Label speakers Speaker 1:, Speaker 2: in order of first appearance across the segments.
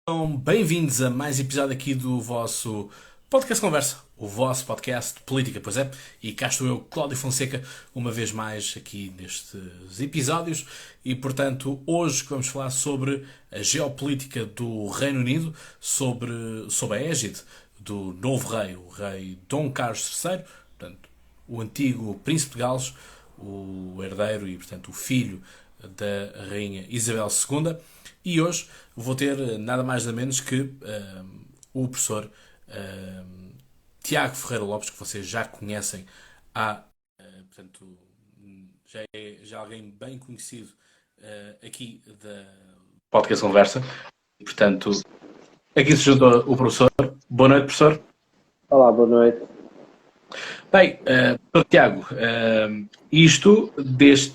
Speaker 1: Então, bem-vindos a mais episódio aqui do vosso Podcast Conversa, o vosso podcast de política, pois é. E cá estou eu, Cláudio Fonseca, uma vez mais aqui nestes episódios. E, portanto, hoje vamos falar sobre a geopolítica do Reino Unido, sob a égide do novo rei, o rei Dom Carlos III, portanto, o antigo príncipe de Gales, o herdeiro e, portanto, o filho da rainha Isabel II. E hoje vou ter nada mais nada menos que o professor Tiago Ferreira Lopes, que vocês já conhecem portanto, já alguém bem conhecido aqui da Podcast Conversa. E, portanto, aqui se juntou o professor. Boa noite, professor.
Speaker 2: Olá, boa noite.
Speaker 1: Bem, Dr. Tiago, isto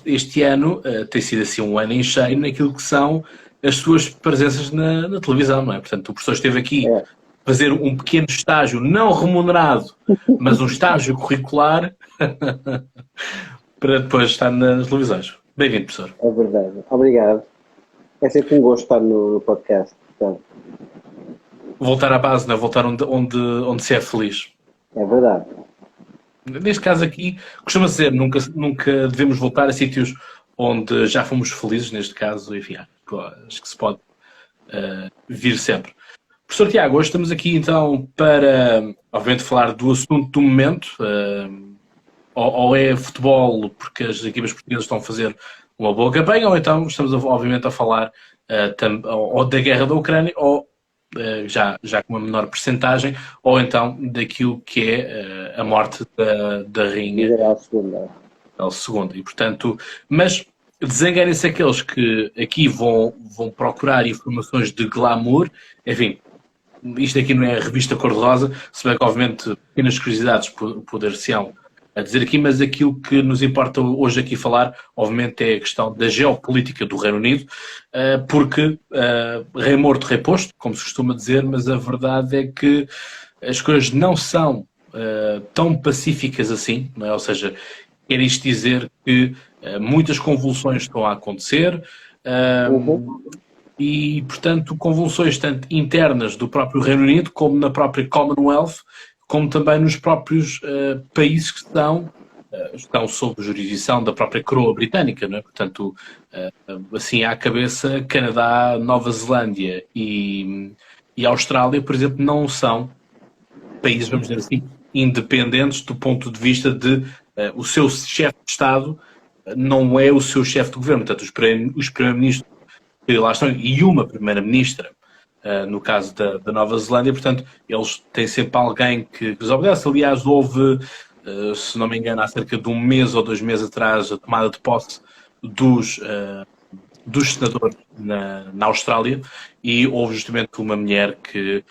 Speaker 1: este ano tem sido assim um ano em cheio naquilo que são as suas presenças na televisão, não é? Portanto, o professor esteve aqui a fazer um pequeno estágio não remunerado, mas um estágio curricular para depois estar nas televisões. Bem-vindo, professor.
Speaker 2: É verdade. Obrigado. É sempre um gosto estar no podcast. Portanto,
Speaker 1: Voltar à base, não é? Voltar onde se é feliz.
Speaker 2: é verdade.
Speaker 1: Neste caso aqui, costuma dizer, nunca devemos voltar a sítios onde já fomos felizes, neste caso, enfim, acho que se pode vir sempre. Professor Tiago, hoje estamos aqui então para, obviamente, falar do assunto do momento, ou é futebol porque as equipas portuguesas estão a fazer uma boa campanha, ou então estamos obviamente a falar ou da guerra da Ucrânia, ou já com uma menor percentagem, ou então daquilo que é a morte da rainha
Speaker 2: Isabel II.
Speaker 1: Isabel II. E, portanto, mas desenganem-se aqueles que aqui vão procurar informações de glamour. Enfim, isto aqui não é a revista Cor-de-Rosa, se bem que, obviamente, pequenas curiosidades poder-se-ão a dizer aqui, mas aquilo que nos importa hoje aqui falar, obviamente, é a questão da geopolítica do Reino Unido, porque rei morto, rei posto, como se costuma dizer, mas a verdade é que as coisas não são tão pacíficas assim, não é? Ou seja, quer isto dizer que muitas convulsões estão a acontecer, e, portanto, convulsões tanto internas do próprio Reino Unido, como na própria Commonwealth, como também nos próprios países que estão sob jurisdição da própria coroa britânica, não é? Portanto, assim à cabeça, Canadá, Nova Zelândia e Austrália, por exemplo, não são países, vamos dizer assim, independentes do ponto de vista de o seu chefe de Estado não é o seu chefe de governo. Portanto, os primeiros-ministros que lá estão, e uma primeira-ministra, no caso da Nova Zelândia, portanto, eles têm sempre alguém que os obedece. Aliás, houve, se não me engano, há cerca de um mês ou 2 meses atrás, a tomada de posse dos senadores na Austrália, e houve justamente uma mulher que,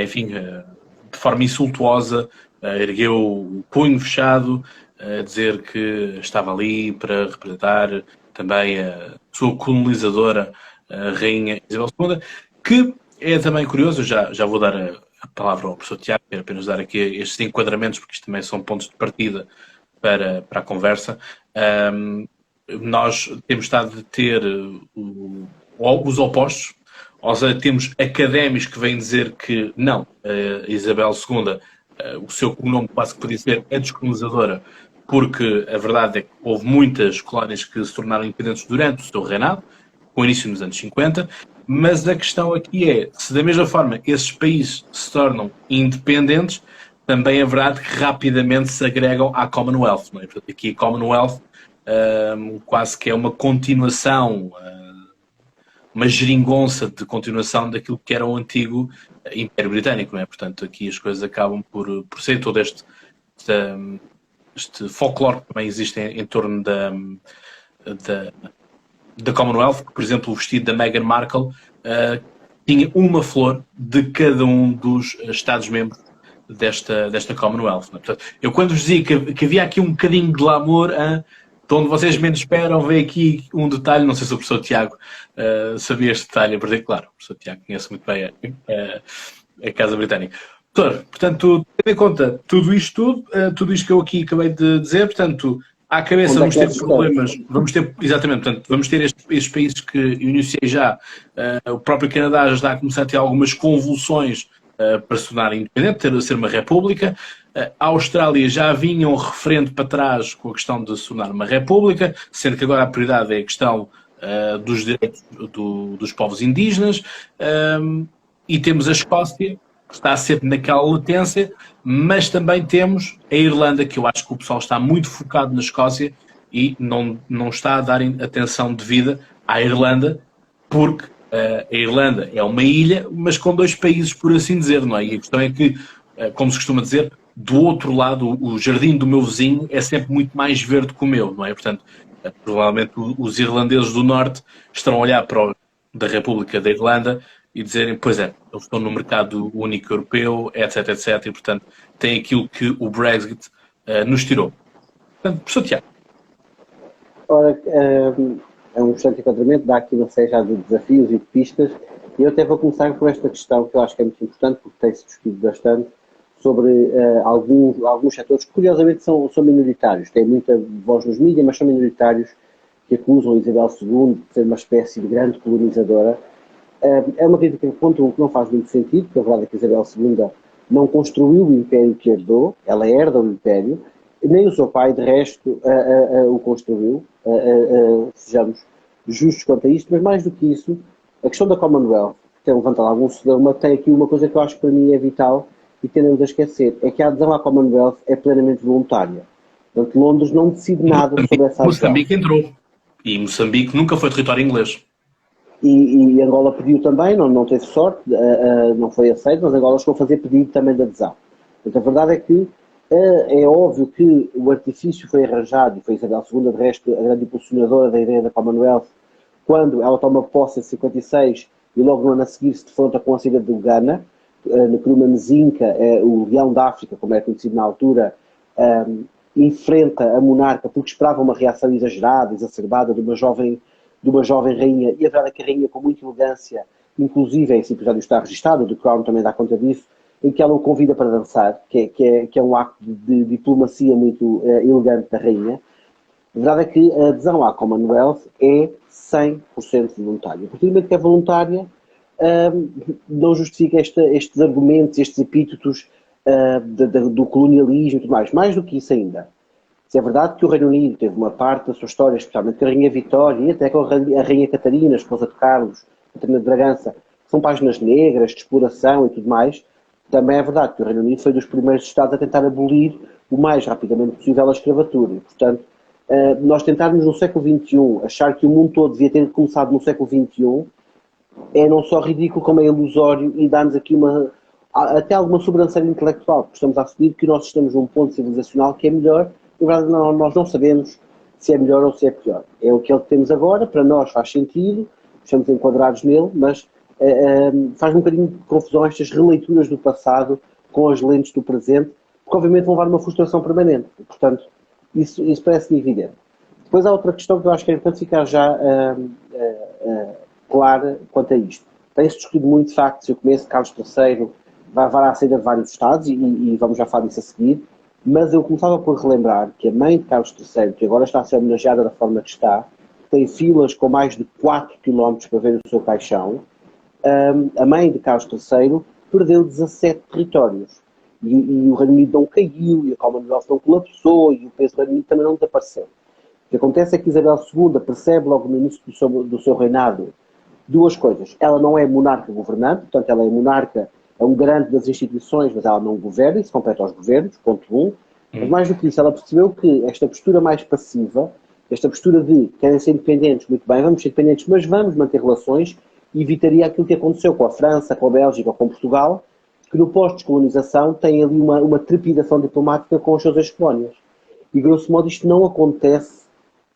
Speaker 1: enfim, de forma insultuosa, ergueu o punho fechado, a dizer que estava ali para representar também a sua colonizadora, a Rainha Isabel II, que é também curioso. Já vou dar a palavra ao professor Tiago, quero apenas dar aqui estes enquadramentos, porque isto também são pontos de partida para a conversa. Nós temos estado a ter os opostos, ou seja, temos académicos que vêm dizer que não, a Isabel II, o seu cognome quase que podia ser a descolonizadora, porque a verdade é que houve muitas colónias que se tornaram independentes durante o seu reinado, com início nos anos 50, mas a questão aqui é, se da mesma forma esses países se tornam independentes, também é verdade que rapidamente se agregam à Commonwealth, não é? Portanto, aqui a Commonwealth quase que é uma continuação, uma geringonça de continuação daquilo que era o antigo Império Britânico, não é? Portanto, aqui as coisas acabam por ser todo este folclore que também existe em torno da Commonwealth. Por exemplo, o vestido da Meghan Markle tinha uma flor de cada um dos Estados-membros desta Commonwealth. Não é? Portanto, eu quando vos dizia que havia aqui um bocadinho de glamour, de onde vocês menos esperam, veio aqui um detalhe. Não sei se o professor Tiago sabia este detalhe, em particular. O professor Tiago conhece muito bem a Casa Britânica. Doutor, portanto, tendo em conta tudo isto que eu aqui acabei de dizer, portanto, À cabeça
Speaker 2: Onde é
Speaker 1: vamos
Speaker 2: que
Speaker 1: ter
Speaker 2: nós
Speaker 1: problemas, vamos ter, exatamente, portanto, vamos ter estes países que eu iniciei já, o próprio Canadá já está a começar a ter algumas convulsões para se tornar independente, ter ser uma república. A Austrália já vinha um referendo para trás com a questão de se tornar uma república, sendo que agora a prioridade é a questão dos direitos dos povos indígenas. E temos a Escócia, que está sempre naquela latência, mas também temos a Irlanda, que eu acho que o pessoal está muito focado na Escócia e não está a dar atenção devida à Irlanda, porque a Irlanda é uma ilha, mas com dois países, por assim dizer, não é? E a questão é que, como se costuma dizer, do outro lado, o jardim do meu vizinho é sempre muito mais verde que o meu, não é? Portanto, provavelmente os irlandeses do Norte estarão a olhar para o da República da Irlanda e dizerem, pois é, eles estão no mercado único europeu, etc, etc, e portanto tem aquilo que o Brexit nos tirou. Portanto, professor Tiago.
Speaker 2: Ora, é um excelente enquadramento, dá aqui uma série já de desafios e de pistas, e eu até vou começar por esta questão que eu acho que é muito importante, porque tem-se discutido bastante, sobre alguns setores que curiosamente são minoritários, têm muita voz nos mídias, mas são minoritários, que acusam Isabel II de ser uma espécie de grande colonizadora. É uma crítica que não faz muito sentido, porque a verdade é que Isabel II não construiu o império que herdou, ela herda o império, nem o seu pai, de resto, o construiu, sejamos justos quanto a isto, mas mais do que isso, a questão da Commonwealth, que tem levantado algum problema, tem aqui uma coisa que eu acho que para mim é vital e tendemos a esquecer, é que a adesão à Commonwealth é plenamente voluntária. Portanto, Londres não decide nada sobre essa adesão.
Speaker 1: Moçambique entrou. E Moçambique nunca foi território inglês.
Speaker 2: E Angola pediu também, não teve sorte, não foi aceito, mas Angola chegou a fazer pedido também de adesão. Portanto, a verdade é que é óbvio que o artifício foi arranjado, e foi Isabel II, de resto, a grande impulsionadora da ideia da Commonwealth, quando ela toma posse em 56 e logo no ano a seguir se defronta com a saída do Ghana, na Cruma Mezinca, o Leão da África, como era conhecido na altura, enfrenta a monarca porque esperava uma reação exagerada, exacerbada de uma jovem rainha, e a verdade é que a rainha, com muita elegância, inclusive esse episódio está registado, o The Crown também dá conta disso, em que ela o convida para dançar, que é um acto de diplomacia muito elegante da rainha. A verdade é que a adesão à Commonwealth é 100% voluntária. A partir do momento que é voluntária, não justifica estes argumentos, estes epítetos do colonialismo e tudo mais. Mais do que isso ainda. Se é verdade que o Reino Unido teve uma parte da sua história, especialmente com a Rainha Vitória e até com a Rainha Catarina, esposa de Carlos, Catarina de Bragança, são páginas negras, de exploração e tudo mais, também é verdade que o Reino Unido foi dos primeiros Estados a tentar abolir o mais rapidamente possível a escravatura. E, portanto, nós tentarmos no século XXI achar que o mundo todo devia ter começado no século XXI é não só ridículo como é ilusório e dá-nos aqui até alguma sobrancelha intelectual, porque estamos a assumir que nós estamos num ponto civilizacional que é melhor. Na verdade, nós não sabemos se é melhor ou se é pior. É o que temos agora, para nós faz sentido, estamos enquadrados nele, mas faz um bocadinho de confusão estas releituras do passado com as lentes do presente, porque obviamente vão levar a uma frustração permanente. E, portanto, isso parece-me evidente. Depois há outra questão que eu acho que é importante ficar já clara quanto a isto. Tem-se discutido muito, de facto, se eu começo Carlos III vai à saída de vários Estados, e vamos já falar disso a seguir, mas eu começava por relembrar que a mãe de Carlos III, que agora está a ser homenageada da forma que está, tem filas com mais de 4 km para ver o seu caixão. A mãe de Carlos III perdeu 17 territórios. E o Reino Unido não caiu, e a Commonwealth não colapsou, e o peso do Reino Unido também não desapareceu. O que acontece é que Isabel II percebe logo no início do seu reinado duas coisas. Ela não é monarca governante, portanto ela é monarca, é um garante das instituições, mas ela não governa, isso compete aos governos, ponto 1. Mas mais do que isso, ela percebeu que esta postura mais passiva, esta postura de querem ser independentes, muito bem, vamos ser independentes, mas vamos manter relações, evitaria aquilo que aconteceu com a França, com a Bélgica, com Portugal, que no pós-descolonização tem ali uma trepidação diplomática com as suas ex-colónias. E, grosso modo, isto não acontece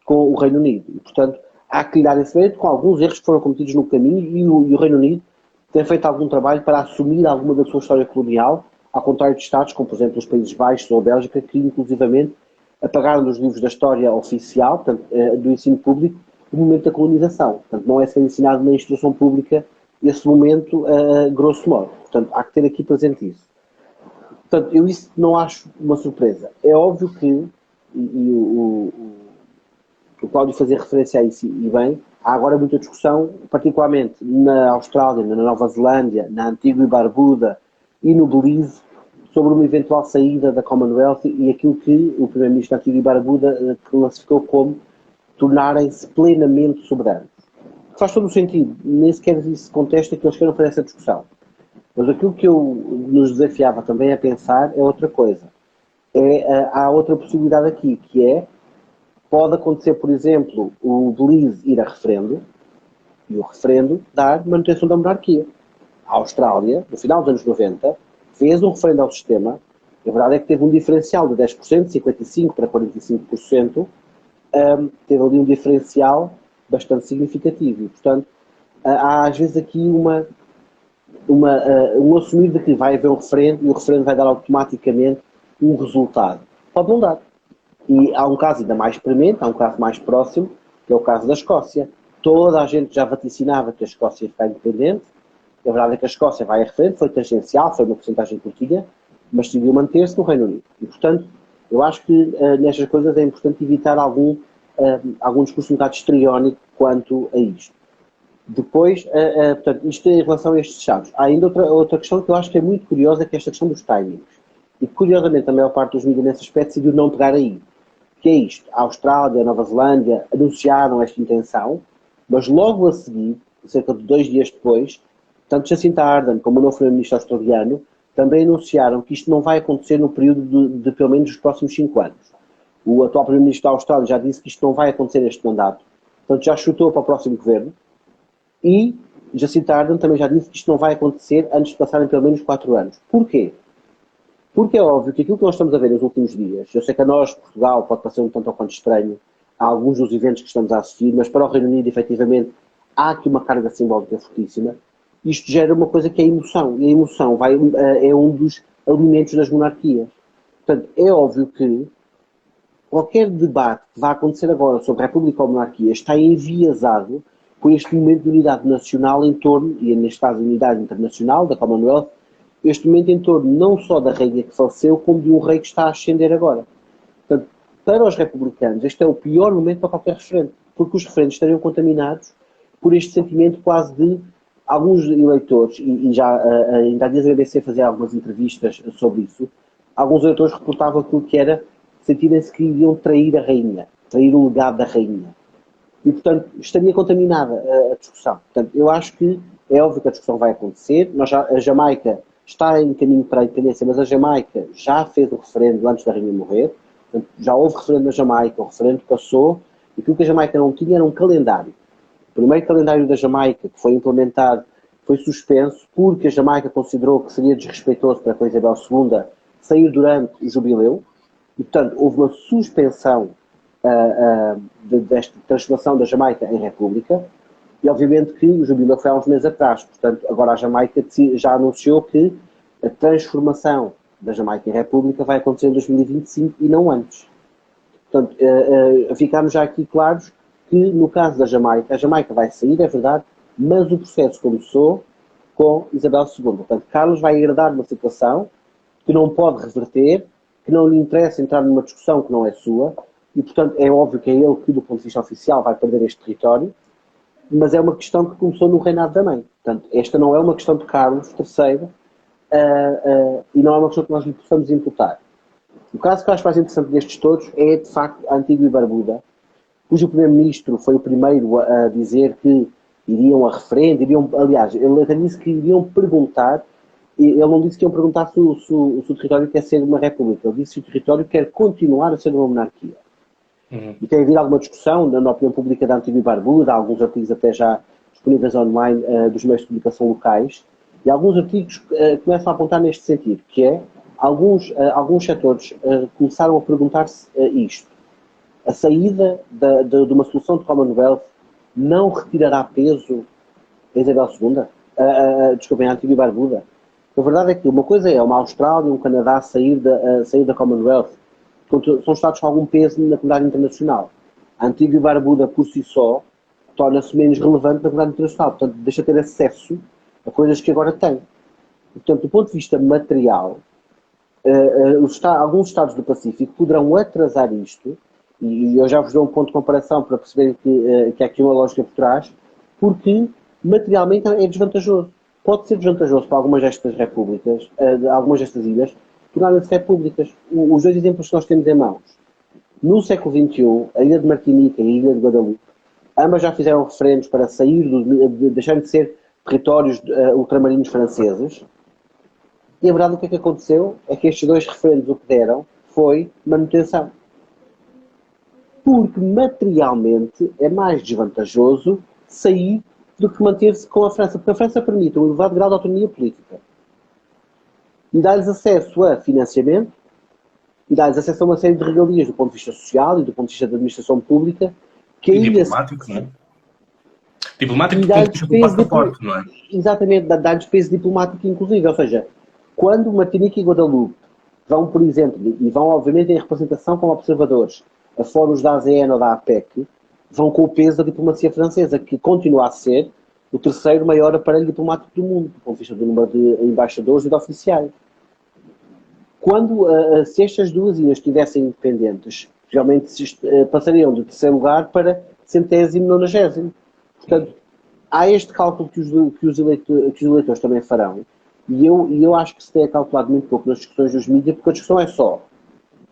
Speaker 2: com o Reino Unido. E, portanto, há que lhe dar esse mérito com alguns erros que foram cometidos no caminho, e o Reino Unido tem feito algum trabalho para assumir alguma da sua história colonial, ao contrário de Estados, como por exemplo os Países Baixos ou a Bélgica, que inclusivamente apagaram dos livros da história oficial, portanto, do ensino público, o momento da colonização. Portanto, não é ser ensinado na instrução pública esse momento, grosso modo. Portanto, há que ter aqui presente isso. Portanto, eu isso não acho uma surpresa. É óbvio que o Cláudio fazia referência a isso e bem, há agora muita discussão, particularmente na Austrália, na Nova Zelândia, na Antigua e Barbuda e no Belize, sobre uma eventual saída da Commonwealth e aquilo que o Primeiro-Ministro da Antigua e Barbuda classificou como tornarem-se plenamente soberanos. Faz todo o sentido, nem sequer se contesta que eles queiram fazer essa discussão. Mas aquilo que eu nos desafiava também a pensar é outra coisa. Há outra possibilidade aqui, que é, pode acontecer, por exemplo, o Belize ir a referendo, e o referendo dar manutenção da monarquia. A Austrália, no final dos anos 90, fez um referendo ao sistema, a verdade é que teve um diferencial de 10%, 55% para 45%, teve ali um diferencial bastante significativo. E, portanto, há às vezes aqui um assumir de que vai haver um referendo e o referendo vai dar automaticamente um resultado. Pode não dar. E há um caso ainda mais premente, há um caso mais próximo, que é o caso da Escócia. Toda a gente já vaticinava que a Escócia ia ficar independente. A verdade é que a Escócia vai a referendo, foi tangencial, foi uma porcentagem curtinha, mas decidiu manter-se no Reino Unido. E, portanto, eu acho que nestas coisas é importante evitar algum discurso um bocado histriónico quanto a isto. Depois, portanto, isto em relação a estes chaves. Há ainda outra questão que eu acho que é muito curiosa, que é esta questão dos timings. E, curiosamente, a maior parte dos mídias nesse aspecto decidiu não pegar aí. Que é isto. A Austrália, a Nova Zelândia anunciaram esta intenção, mas logo a seguir, cerca de 2 dias depois, tanto Jacinta Ardern como o novo primeiro-ministro australiano também anunciaram que isto não vai acontecer no período de pelo menos os próximos 5 anos. O atual primeiro-ministro da Austrália já disse que isto não vai acontecer neste mandato, portanto já chutou para o próximo governo, e Jacinta Ardern também já disse que isto não vai acontecer antes de passarem pelo menos 4 anos. Porquê? Porque é óbvio que aquilo que nós estamos a ver nos últimos dias, eu sei que a nós, Portugal, pode parecer um tanto ou quanto estranho, há alguns dos eventos que estamos a assistir, mas para o Reino Unido, efetivamente, há aqui uma carga simbólica fortíssima. Isto gera uma coisa que é a emoção, e a emoção é um dos alimentos das monarquias. Portanto, é óbvio que qualquer debate que vá acontecer agora sobre República ou Monarquia está enviesado por este momento de unidade nacional em torno, e neste caso unidade internacional, da Commonwealth, este momento em torno não só da rainha que faleceu, como de um rei que está a ascender agora. Portanto, para os republicanos, este é o pior momento para qualquer referendo, porque os referendos estariam contaminados por este sentimento quase de alguns eleitores, e já ainda há dias a BBC fazia algumas entrevistas sobre isso, alguns eleitores reportavam aquilo que era sentirem-se que iriam trair a rainha, trair o legado da rainha. E, portanto, estaria contaminada a discussão. Portanto, eu acho que é óbvio que a discussão vai acontecer. A Jamaica está em caminho para a independência, mas a Jamaica já fez o referendo antes da rainha morrer. Portanto, já houve referendo na Jamaica, o referendo passou, e aquilo que a Jamaica não tinha era um calendário. O primeiro calendário da Jamaica, que foi implementado, foi suspenso porque a Jamaica considerou que seria desrespeitoso para a Isabel II sair durante o jubileu, e, portanto, houve uma suspensão desta transformação da Jamaica em República, e obviamente que o jubileu foi há uns meses atrás. Portanto, agora a Jamaica já anunciou que a transformação da Jamaica em República vai acontecer em 2025 e não antes. Portanto, ficamos já aqui claros que no caso da Jamaica, a Jamaica vai sair, é verdade, mas o processo começou com Isabel II. Portanto, Carlos vai herdar uma situação que não pode reverter, que não lhe interessa entrar numa discussão que não é sua, e, portanto, é óbvio que é ele que, do ponto de vista oficial, vai perder este território, mas é uma questão que começou no reinado da mãe. Portanto, esta não é uma questão de Carlos III e não é uma questão que nós lhe possamos imputar. O caso que eu acho mais interessante destes todos é, de facto, a Antigua e Barbuda, cujo primeiro-ministro foi o primeiro a dizer que iriam a referendo, aliás, ele até disse que iriam perguntar, ele não disse que iam perguntar se o território quer ser uma república, ele disse que o território quer continuar a ser uma monarquia. E tem havido alguma discussão na opinião pública da Antigua e Barbuda, há alguns artigos até já disponíveis online dos meios de comunicação locais, e alguns artigos começam a apontar neste sentido, que é, alguns setores começaram a perguntar-se isto. A saída de uma solução de Commonwealth não retirará peso a Isabel II? Desculpem, a Antigua e Barbuda. A verdade é que uma coisa é uma Austrália e um Canadá sair da Commonwealth. São Estados com algum peso na comunidade internacional. A Antigua e Barbuda, por si só, torna-se menos relevante na comunidade internacional. Portanto, deixa de ter acesso a coisas que agora tem. Portanto, do ponto de vista material, alguns Estados do Pacífico poderão atrasar isto, e eu já vos dou um ponto de comparação para perceber que há aqui uma lógica por trás, porque materialmente é desvantajoso. Pode ser desvantajoso para algumas destas repúblicas, algumas destas ilhas, tornarem-se repúblicas. Os dois exemplos que nós temos em mãos. No século XXI, a ilha de Martinica e a ilha de Guadalupe, ambas já fizeram referendos para sair, deixarem de ser territórios ultramarinos franceses. E a verdade, o que é que aconteceu? É que estes dois referendos o que deram foi manutenção. Porque materialmente é mais desvantajoso sair do que manter-se com a França. Porque a França permite um elevado grau de autonomia política. E dá-lhes acesso a financiamento, e dá-lhes acesso a uma série de regalias do ponto de vista social e do ponto de vista da administração pública, que
Speaker 1: e diplomático, não é? Diplomático do ponto de vista do passaporte, não é?
Speaker 2: Exatamente, dá-lhes peso diplomático inclusive. Ou seja, quando Martinica e Guadalupe vão, por exemplo, e vão obviamente em representação como observadores a fóruns da ASEAN ou da APEC, vão com o peso da diplomacia francesa, que continua a ser o terceiro maior aparelho diplomático do mundo, do ponto de vista do número de embaixadores e de oficiais. Quando, se estas duas ilhas estivessem independentes, realmente passariam de terceiro lugar para centésimo, nonagésimo. Portanto, há este cálculo que os eleitores também farão, e eu acho que se tem calculado muito pouco nas discussões dos mídias, porque a discussão é só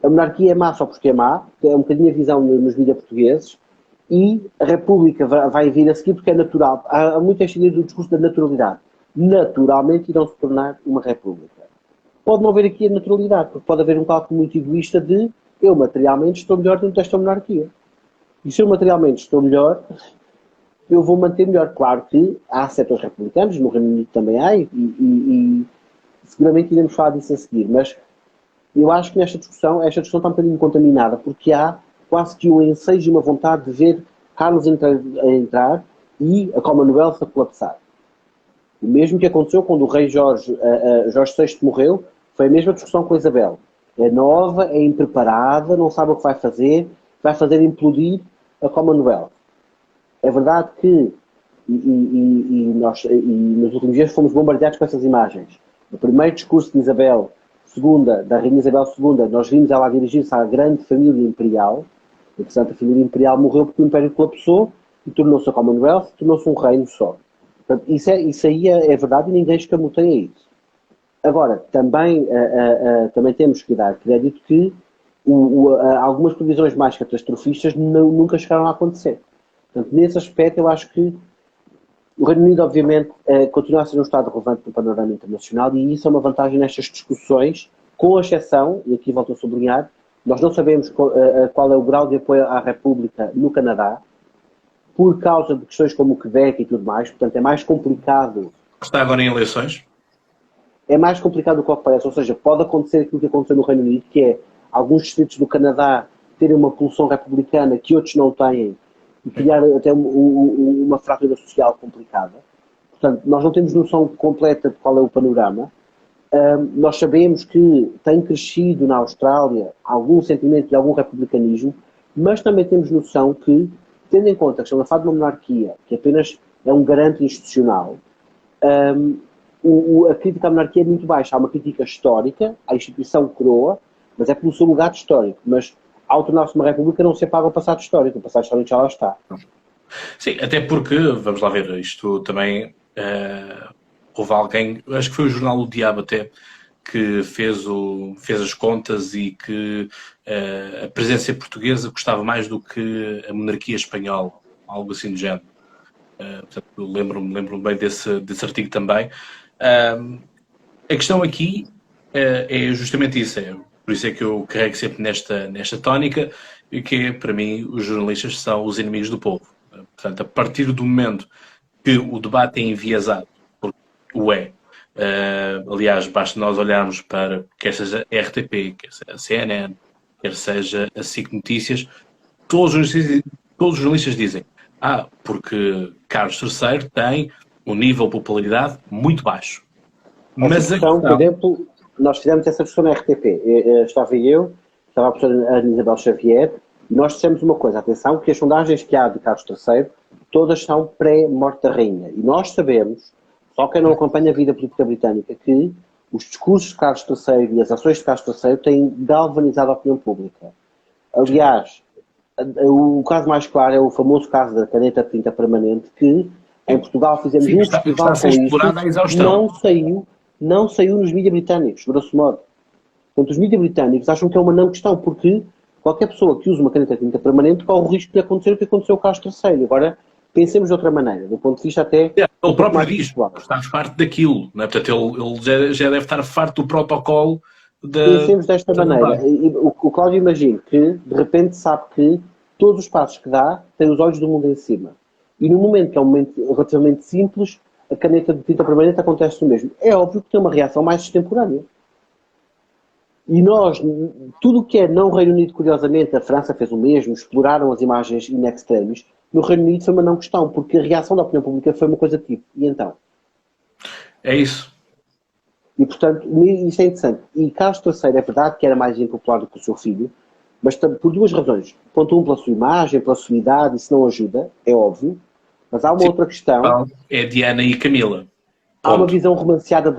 Speaker 2: a monarquia é má só porque é má, que é um bocadinho a visão nos mídias portugueses, e a República vai vir a seguir porque é natural. Há muito este do discurso da naturalidade. Naturalmente irão se tornar uma República. Pode não haver aqui a naturalidade, porque pode haver um cálculo muito egoísta de eu materialmente estou melhor dentro desta monarquia. E se eu materialmente estou melhor, eu vou manter melhor. Claro que há setores republicanos, no Reino Unido também há, e seguramente iremos falar disso a seguir, mas eu acho que esta discussão está um bocadinho contaminada, porque há quase que um ensejo e uma vontade de ver Carlos a entrar e a Commonwealth a colapsar. O mesmo que aconteceu quando o rei Jorge VI morreu, foi a mesma discussão com a Isabel. É nova, é impreparada, não sabe o que vai fazer implodir a Commonwealth. É verdade que, nós nos últimos dias fomos bombardeados com essas imagens. No primeiro discurso de Isabel II, da Rainha Isabel II, nós vimos ela a dirigir-se à grande família imperial, e, portanto, a família imperial morreu porque o Império colapsou e tornou-se a Commonwealth, tornou-se um reino só. Portanto, isso aí é verdade e ninguém escamoteia isso. Agora, também temos que dar crédito que algumas previsões mais catastrofistas nunca chegaram a acontecer. Portanto, nesse aspecto, eu acho que o Reino Unido, obviamente, continua a ser um Estado relevante no panorama internacional e isso é uma vantagem nestas discussões, com a exceção, e aqui volto a sublinhar, nós não sabemos qual é o grau de apoio à República no Canadá, por causa de questões como o Quebec e tudo mais, portanto é mais complicado.
Speaker 1: Está agora em eleições?
Speaker 2: É mais complicado do que parece, ou seja, pode acontecer aquilo que aconteceu no Reino Unido, que é alguns distritos do Canadá terem uma pulsão republicana que outros não têm, e criar até uma fratura social complicada. Portanto, nós não temos noção completa de qual é o panorama. Nós sabemos que tem crescido na Austrália algum sentimento de algum republicanismo, mas também temos noção que, tendo em conta que estamos a falar de uma monarquia, que apenas é um garante institucional, a crítica à monarquia é muito baixa. Há uma crítica histórica à instituição coroa, mas é pelo seu legado histórico. Mas ao tornar-se uma república não se apaga o passado histórico. O passado histórico já lá está.
Speaker 1: Sim, até porque, vamos lá ver, isto também houve alguém, acho que foi o jornal O Diabo até, que fez as contas e que a presença portuguesa custava mais do que a monarquia espanhola, algo assim do género. Portanto, lembro-me bem desse artigo também. A questão aqui é justamente isso. Por isso é que eu carrego sempre nesta tónica, e que é, para mim, os jornalistas são os inimigos do povo. Portanto, a partir do momento que o debate é enviesado, porque o é, aliás, basta nós olharmos para, quer seja a RTP, quer seja a CNN, quer seja a SIC Notícias, todos os jornalistas dizem porque Carlos III tem um nível de popularidade muito baixo.
Speaker 2: Mas por exemplo, nós fizemos essa discussão na RTP. Estava a professora Ana Isabel Xavier, e nós dissemos uma coisa, atenção, que as sondagens que há de Carlos III, todas são pré-morte da rainha. E nós sabemos, só quem não acompanha a vida política britânica, que Os discursos de Carlos III e as ações de Carlos III têm galvanizado a opinião pública. Aliás, o caso mais claro é o famoso caso da caneta de tinta permanente, que em Portugal fizemos
Speaker 1: Sim,
Speaker 2: um
Speaker 1: está
Speaker 2: festival
Speaker 1: a ser
Speaker 2: com isso,
Speaker 1: explorada à exaustão.
Speaker 2: não saiu nos mídias britânicos, grosso modo. Portanto, os mídias britânicos acham que é uma não questão, porque qualquer pessoa que use uma caneta de tinta permanente corre o risco de acontecer o que aconteceu com o Carlos III. Agora, pensemos de outra maneira, do ponto de vista até
Speaker 1: Ele
Speaker 2: um pouco
Speaker 1: próprio
Speaker 2: mais
Speaker 1: diz
Speaker 2: pessoal.
Speaker 1: que está parte daquilo, não é? Portanto, ele já deve estar farto do protocolo
Speaker 2: Pensemos desta
Speaker 1: da
Speaker 2: maneira.
Speaker 1: vontade.
Speaker 2: O Cláudio imagina que, de repente, sabe que todos os passos que dá tem os olhos do mundo em cima. E no momento que é um momento relativamente simples, a caneta de tinta permanente acontece o mesmo. É óbvio que tem uma reação mais extemporânea. E nós, tudo o que é não Reino Unido, curiosamente, a França fez o mesmo, exploraram as imagens in extremis. No Reino Unido foi uma não questão, porque a reação da opinião pública foi uma coisa tipo. E então?
Speaker 1: É isso.
Speaker 2: E, portanto, isso é interessante. E Carlos III é verdade que era mais impopular do que o seu filho, mas por duas razões. Ponto um, pela sua imagem, pela sua idade, isso não ajuda, é óbvio. Mas há uma
Speaker 1: Sim,
Speaker 2: outra questão.
Speaker 1: é Diana e Camila.
Speaker 2: Há uma
Speaker 1: Ponto.
Speaker 2: visão romanceada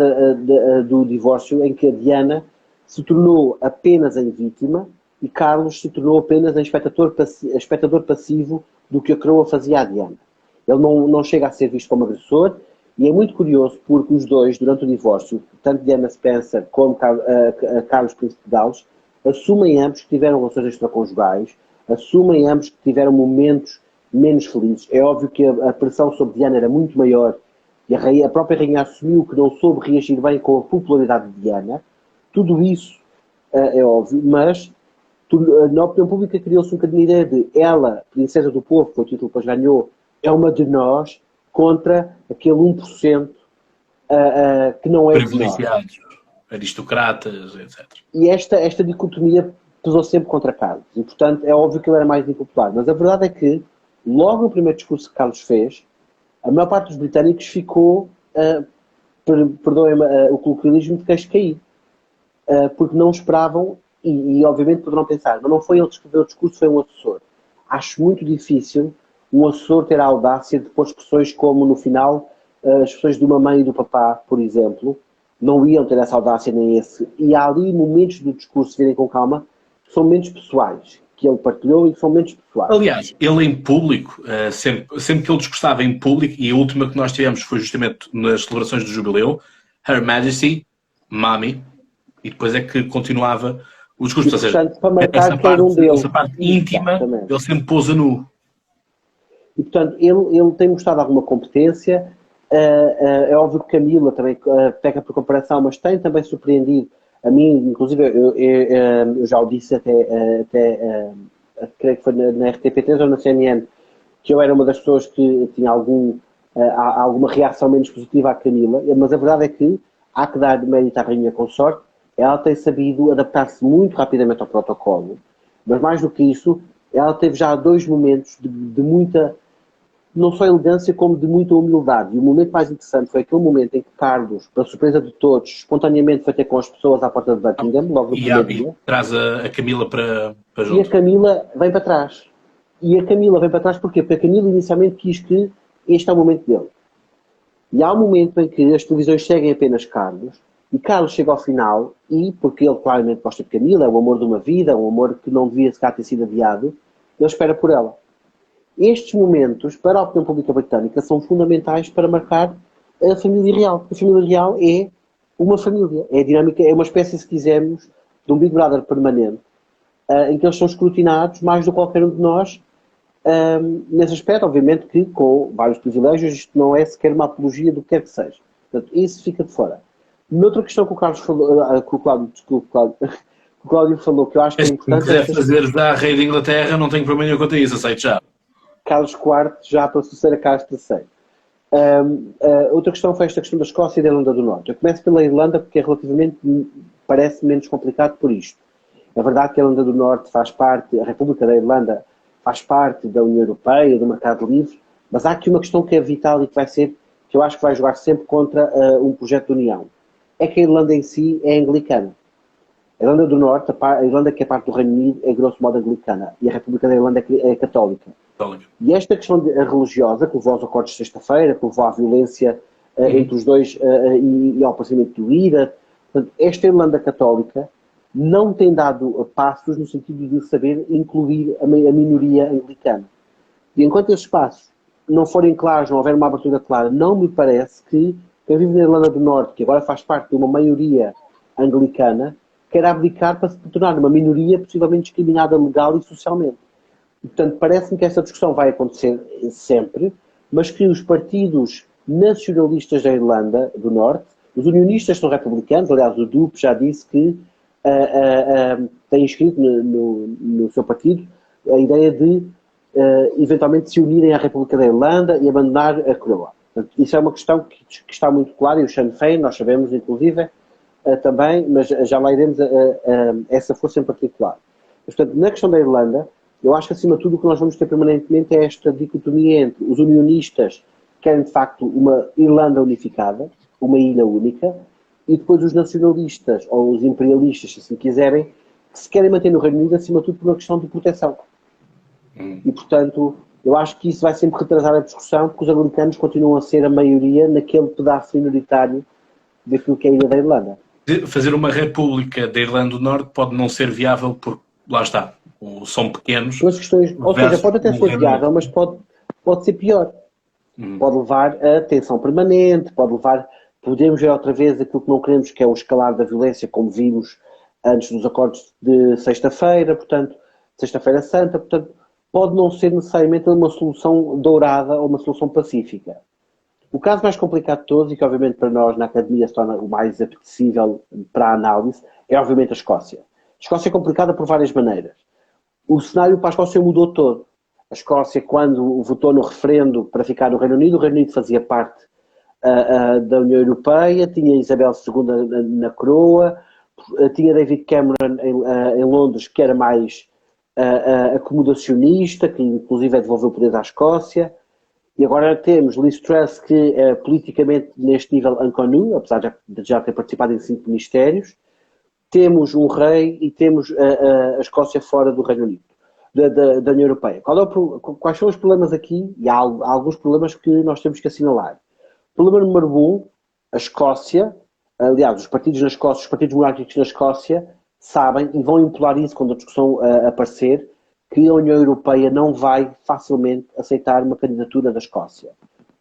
Speaker 2: do divórcio em que a Diana se tornou apenas em vítima e Carlos se tornou apenas em espectador passivo do que a coroa fazia à Diana. Ele não chega a ser visto como agressor e é muito curioso porque os dois, durante o divórcio, tanto Diana Spencer como Carlos Príncipe de Gales, assumem ambos que tiveram relações extraconjugais, assumem ambos que tiveram momentos menos felizes. É óbvio que a pressão sobre Diana era muito maior e a própria rainha assumiu que não soube reagir bem com a popularidade de Diana. Tudo isso é óbvio, mas na opinião pública criou-se um bocadinho a ideia de ela, princesa do povo, que foi o título que depois ganhou, é uma de nós, contra aquele 1% que não é de nós.
Speaker 1: Privilegiados, aristocratas, etc.
Speaker 2: E esta dicotomia pesou sempre contra Carlos. E, portanto, é óbvio que ele era mais impopular. Mas a verdade é que, logo no primeiro discurso que Carlos fez, a maior parte dos britânicos ficou, perdoem-me o colocalismo, de queixo caído. Porque não esperavam, e obviamente poderão pensar, mas não foi ele que escreveu o discurso, foi um assessor. Acho muito difícil um assessor ter a audácia de pôr expressões como, no final, as expressões de uma mãe e do papá, por exemplo, não iam ter essa audácia nem esse. E há ali momentos do discurso, virem com calma, que são momentos pessoais, que ele partilhou e que são momentos pessoais.
Speaker 1: Aliás, ele em público, sempre que ele discursava em público, e a última que nós tivemos foi justamente nas celebrações do Jubileu, Her Majesty, Mommy, e depois é que continuava o discurso.
Speaker 2: E,
Speaker 1: ou seja,
Speaker 2: portanto, para marcar que era um deles.
Speaker 1: essa parte íntima,
Speaker 2: Exatamente.
Speaker 1: ele sempre pôs a nu.
Speaker 2: E, portanto, ele tem mostrado alguma competência. É óbvio que Camila também peca por comparação, mas tem também surpreendido. A mim, inclusive, eu já o disse até creio que foi na RTP3 ou na CNN, que eu era uma das pessoas que tinha alguma reação menos positiva à Camila, mas a verdade é que há que dar mérito à rainha consorte. Ela tem sabido adaptar-se muito rapidamente ao protocolo, mas mais do que isso, ela teve já 2 momentos de muita, não só elegância, como de muita humildade. E o momento mais interessante foi aquele momento em que Carlos, para surpresa de todos, espontaneamente foi ter com as pessoas à porta de Buckingham, logo no primeiro dia.
Speaker 1: Traz a Camila para junto.
Speaker 2: E a Camila vem para trás. E a Camila vem para trás porquê? Porque a Camila inicialmente quis que este é o momento dele. E há um momento em que as televisões seguem apenas Carlos, e Carlos chega ao final, e, porque ele claramente gosta de Camila, é o amor de uma vida, um amor que não devia sequer ter sido adiado, ele espera por ela. Estes momentos, para a opinião pública britânica, são fundamentais para marcar a família real. A família real é uma família, é dinâmica, é uma espécie, se quisermos, de um Big Brother permanente, em que eles são escrutinados mais do que qualquer um de nós, nesse aspecto, obviamente que com vários privilégios, isto não é sequer uma apologia do que quer que seja. Portanto, isso fica de fora. Noutra questão que o Carlos falou, que o Cláudio falou, que eu acho que é importante...
Speaker 1: Se quiser fazer já a Rei da Inglaterra, não tenho problema nenhum quanto a isso, aceito já.
Speaker 2: Carlos IV já para suceder a Carlos III. Outra questão foi esta questão da Escócia e da Irlanda do Norte. Eu começo pela Irlanda porque é relativamente, parece menos complicado por isto. É verdade que a Irlanda do Norte faz parte, a República da Irlanda faz parte da União Europeia, do mercado livre, mas há aqui uma questão que é vital e que vai ser, que eu acho que vai jogar sempre contra um projeto de união. É que a Irlanda em si é anglicana. A Irlanda do Norte, a Irlanda que é parte do Reino Unido, é grosso modo anglicana. E a República da Irlanda é católica. E esta questão religiosa, que levou aos acordos de sexta-feira, que levou à violência entre os dois e ao aparecimento do IRA, Portanto, esta Irlanda Católica não tem dado passos no sentido de saber incluir a minoria anglicana. E enquanto esses passos não forem claros, não houver uma abertura clara, não me parece que quem vive na Irlanda do Norte, que agora faz parte de uma maioria anglicana, quer abdicar para se tornar uma minoria possivelmente discriminada legal e socialmente. E, portanto, parece-me que esta discussão vai acontecer sempre, mas que os partidos nacionalistas da Irlanda do Norte, os unionistas são republicanos, aliás, o DUP já disse que tem inscrito no seu partido a ideia de eventualmente se unirem à República da Irlanda e abandonar a coroa. Portanto, isso é uma questão que está muito clara, e o Sinn Féin, nós sabemos, inclusive, também, mas já lá iremos a essa força em particular. Mas, portanto, na questão da Irlanda, eu acho que, acima de tudo, o que nós vamos ter permanentemente é esta dicotomia entre os unionistas, que querem, de facto, uma Irlanda unificada, uma ilha única, e depois os nacionalistas, ou os imperialistas, se assim quiserem, que se querem manter no Reino Unido, acima de tudo, por uma questão de proteção. E, portanto, eu acho que isso vai sempre retrasar a discussão, porque os anglicanos continuam a ser a maioria naquele pedaço minoritário daquilo que é a ilha da Irlanda.
Speaker 1: Fazer uma república da Irlanda do Norte pode não ser viável porque, lá está, são pequenos.
Speaker 2: As questões, ou seja, pode até ser viável, mas pode ser pior. Pode levar a tensão permanente, podemos ver outra vez aquilo que não queremos, que é o escalar da violência, como vimos antes dos acordos de sexta-feira, portanto, sexta-feira santa, portanto, pode não ser necessariamente uma solução dourada ou uma solução pacífica. O caso mais complicado de todos, e que obviamente para nós na academia se torna o mais apetecível para a análise, é obviamente a Escócia. A Escócia é complicada por várias maneiras. O cenário para a Escócia mudou todo. A Escócia, quando votou no referendo para ficar no Reino Unido, o Reino Unido fazia parte da União Europeia, tinha Isabel II na coroa, tinha David Cameron em Londres, que era mais acomodacionista, que inclusive devolveu o poder à Escócia, e agora temos Liz Truss, que é politicamente neste nível inconnu, apesar de já ter participado em 5 ministérios. Temos um rei e temos a Escócia fora do Reino Unido, da União Europeia. Quais são os problemas aqui? E há alguns problemas que nós temos que assinalar. Problema número 1, a Escócia, aliás, os partidos na Escócia, os partidos monárquicos na Escócia, sabem e vão impelar isso quando a discussão aparecer, que a União Europeia não vai facilmente aceitar uma candidatura da Escócia.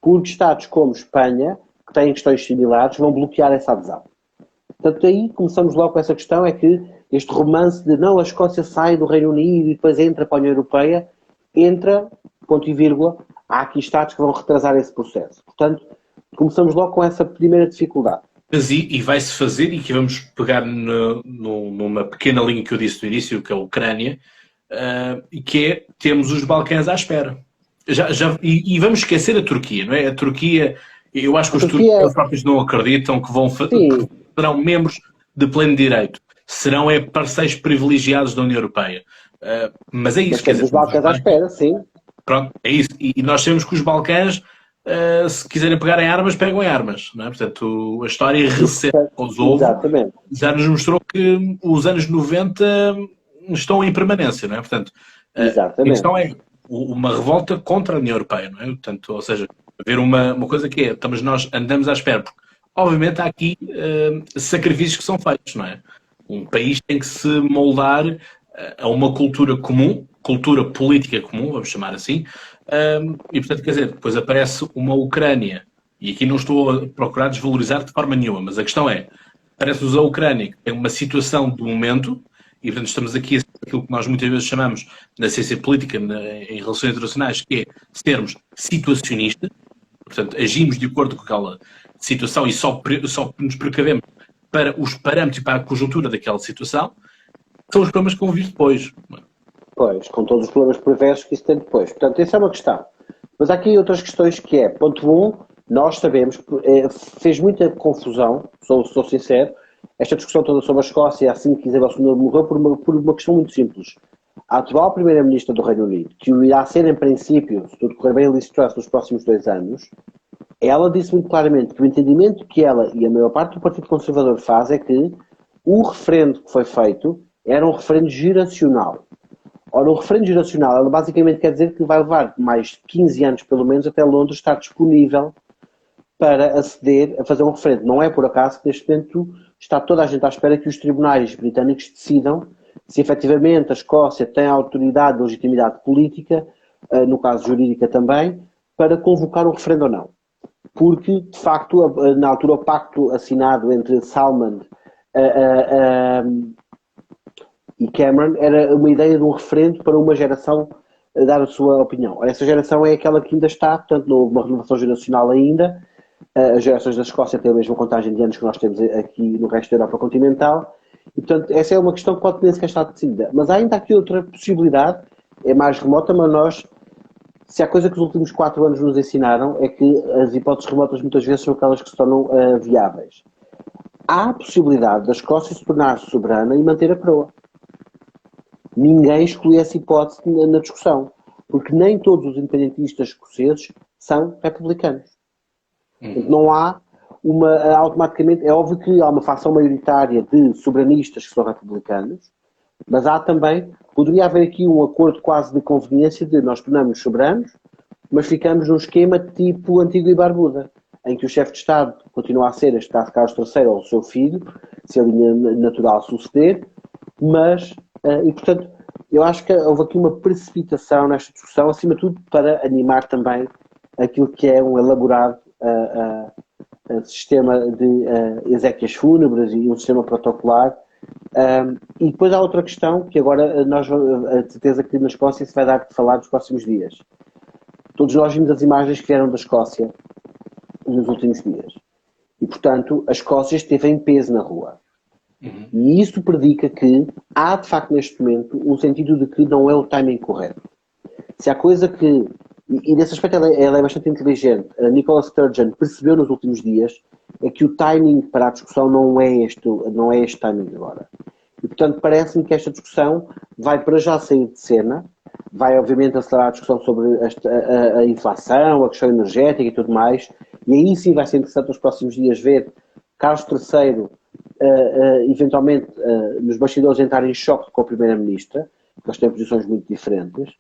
Speaker 2: Porque Estados como Espanha, que têm questões similares, vão bloquear essa adesão. Portanto, aí começamos logo com essa questão, é que este romance de não, a Escócia sai do Reino Unido e depois entra para a União Europeia, entra, ponto e vírgula, há aqui Estados que vão retrasar esse processo. Portanto, começamos logo com essa primeira dificuldade.
Speaker 1: E vai-se fazer, e que vamos pegar numa pequena linha que eu disse no início, que é a Ucrânia, e que é, temos os Balcãs à espera. E vamos esquecer a Turquia, não é? A Turquia, eu acho que os turcos próprios não acreditam que serão membros de pleno direito. Serão parceiros privilegiados da União Europeia. Mas é isso.
Speaker 2: Mas temos os Balcãs à espera, sim.
Speaker 1: Pronto, é isso. E nós sabemos que os Balcãs, se quiserem pegar em armas, pegam em armas. Não é? Portanto, a história recente já nos mostrou que os anos 90 estão em permanência, não é? Portanto, a questão é uma revolta contra a União Europeia, não é? Portanto, ou seja, haver uma coisa que é, mas nós andamos à espera, porque obviamente há aqui sacrifícios que são feitos, não é? Um país tem que se moldar a uma cultura comum, cultura política comum, vamos chamar assim, e portanto, quer dizer, depois aparece uma Ucrânia, e aqui não estou a procurar desvalorizar de forma nenhuma, mas a questão é, aparece-nos a Ucrânia, que tem uma situação do momento, e portanto estamos aqui a aquilo que nós muitas vezes chamamos na ciência política, em relações internacionais, que é sermos situacionistas, portanto agimos de acordo com aquela situação e só nos precavemos para os parâmetros e para a conjuntura daquela situação, são os problemas que vão vir depois.
Speaker 2: Pois, com todos os problemas perversos que isso tem depois. Portanto, essa é uma questão. Mas há aqui outras questões que é, ponto 1, nós sabemos, fez muita confusão, sou sincero, esta discussão toda sobre a Escócia, assim que Isabel II morreu, por uma questão muito simples. A atual Primeira-Ministra do Reino Unido, que o irá ser em princípio, se tudo correr bem, Liz Truss nos próximos 2 anos, ela disse muito claramente que o entendimento que ela e a maior parte do Partido Conservador faz é que o referendo que foi feito era um referendo geracional. Ora, o referendo geracional, ela basicamente quer dizer que vai levar mais 15 anos, pelo menos, até Londres estar disponível para aceder a fazer um referendo. Não é por acaso que neste momento está toda a gente à espera que os tribunais britânicos decidam se efetivamente a Escócia tem autoridade e legitimidade política, no caso jurídica também, para convocar um referendo ou não. Porque, de facto, na altura o pacto assinado entre Salmond e Cameron era uma ideia de um referendo para uma geração dar a sua opinião. Essa geração é aquela que ainda está, portanto não houve uma renovação geracional ainda. As gerações da Escócia têm a mesma contagem de anos que nós temos aqui no resto da Europa continental. E, portanto, essa é uma questão que pode nem sequer estar decidida. Mas há ainda aqui outra possibilidade, é mais remota, mas nós, se há coisa que os últimos 4 anos nos ensinaram, é que as hipóteses remotas muitas vezes são aquelas que se tornam viáveis. Há a possibilidade da Escócia se tornar soberana e manter a coroa. Ninguém exclui essa hipótese na discussão, porque nem todos os independentistas escoceses são republicanos. Não há automaticamente, é óbvio que há uma facção maioritária de soberanistas que são republicanos, mas há também, poderia haver aqui um acordo quase de conveniência de nós tornamos-nos soberanos, mas ficamos num esquema tipo Antigua e Barbuda, em que o chefe de Estado continua a ser, este caso Carlos III ou o seu filho, se a linha natural suceder, mas, e portanto, eu acho que houve aqui uma precipitação nesta discussão, acima de tudo para animar também aquilo que é um elaborado sistema de exéquias fúnebres e um sistema protocolar. E depois há outra questão que agora nós, a certeza que na Escócia se vai dar de falar nos próximos dias. Todos nós vimos as imagens que vieram da Escócia nos últimos dias. E, portanto, a Escócia esteve em peso na rua. E isso predica que há, de facto, neste momento, um sentido de que não é o timing correto. Se há coisa que... E nesse aspecto ela é bastante inteligente. A Nicola Sturgeon percebeu nos últimos dias é que o timing para a discussão não é este timing agora. E, portanto, parece-me que esta discussão vai para já sair de cena, vai, obviamente, acelerar a discussão sobre a inflação, a questão energética e tudo mais, e aí sim vai ser interessante nos próximos dias ver Carlos III, eventualmente, nos bastidores entrar em choque com a Primeira-Ministra, porque eles têm posições muito diferentes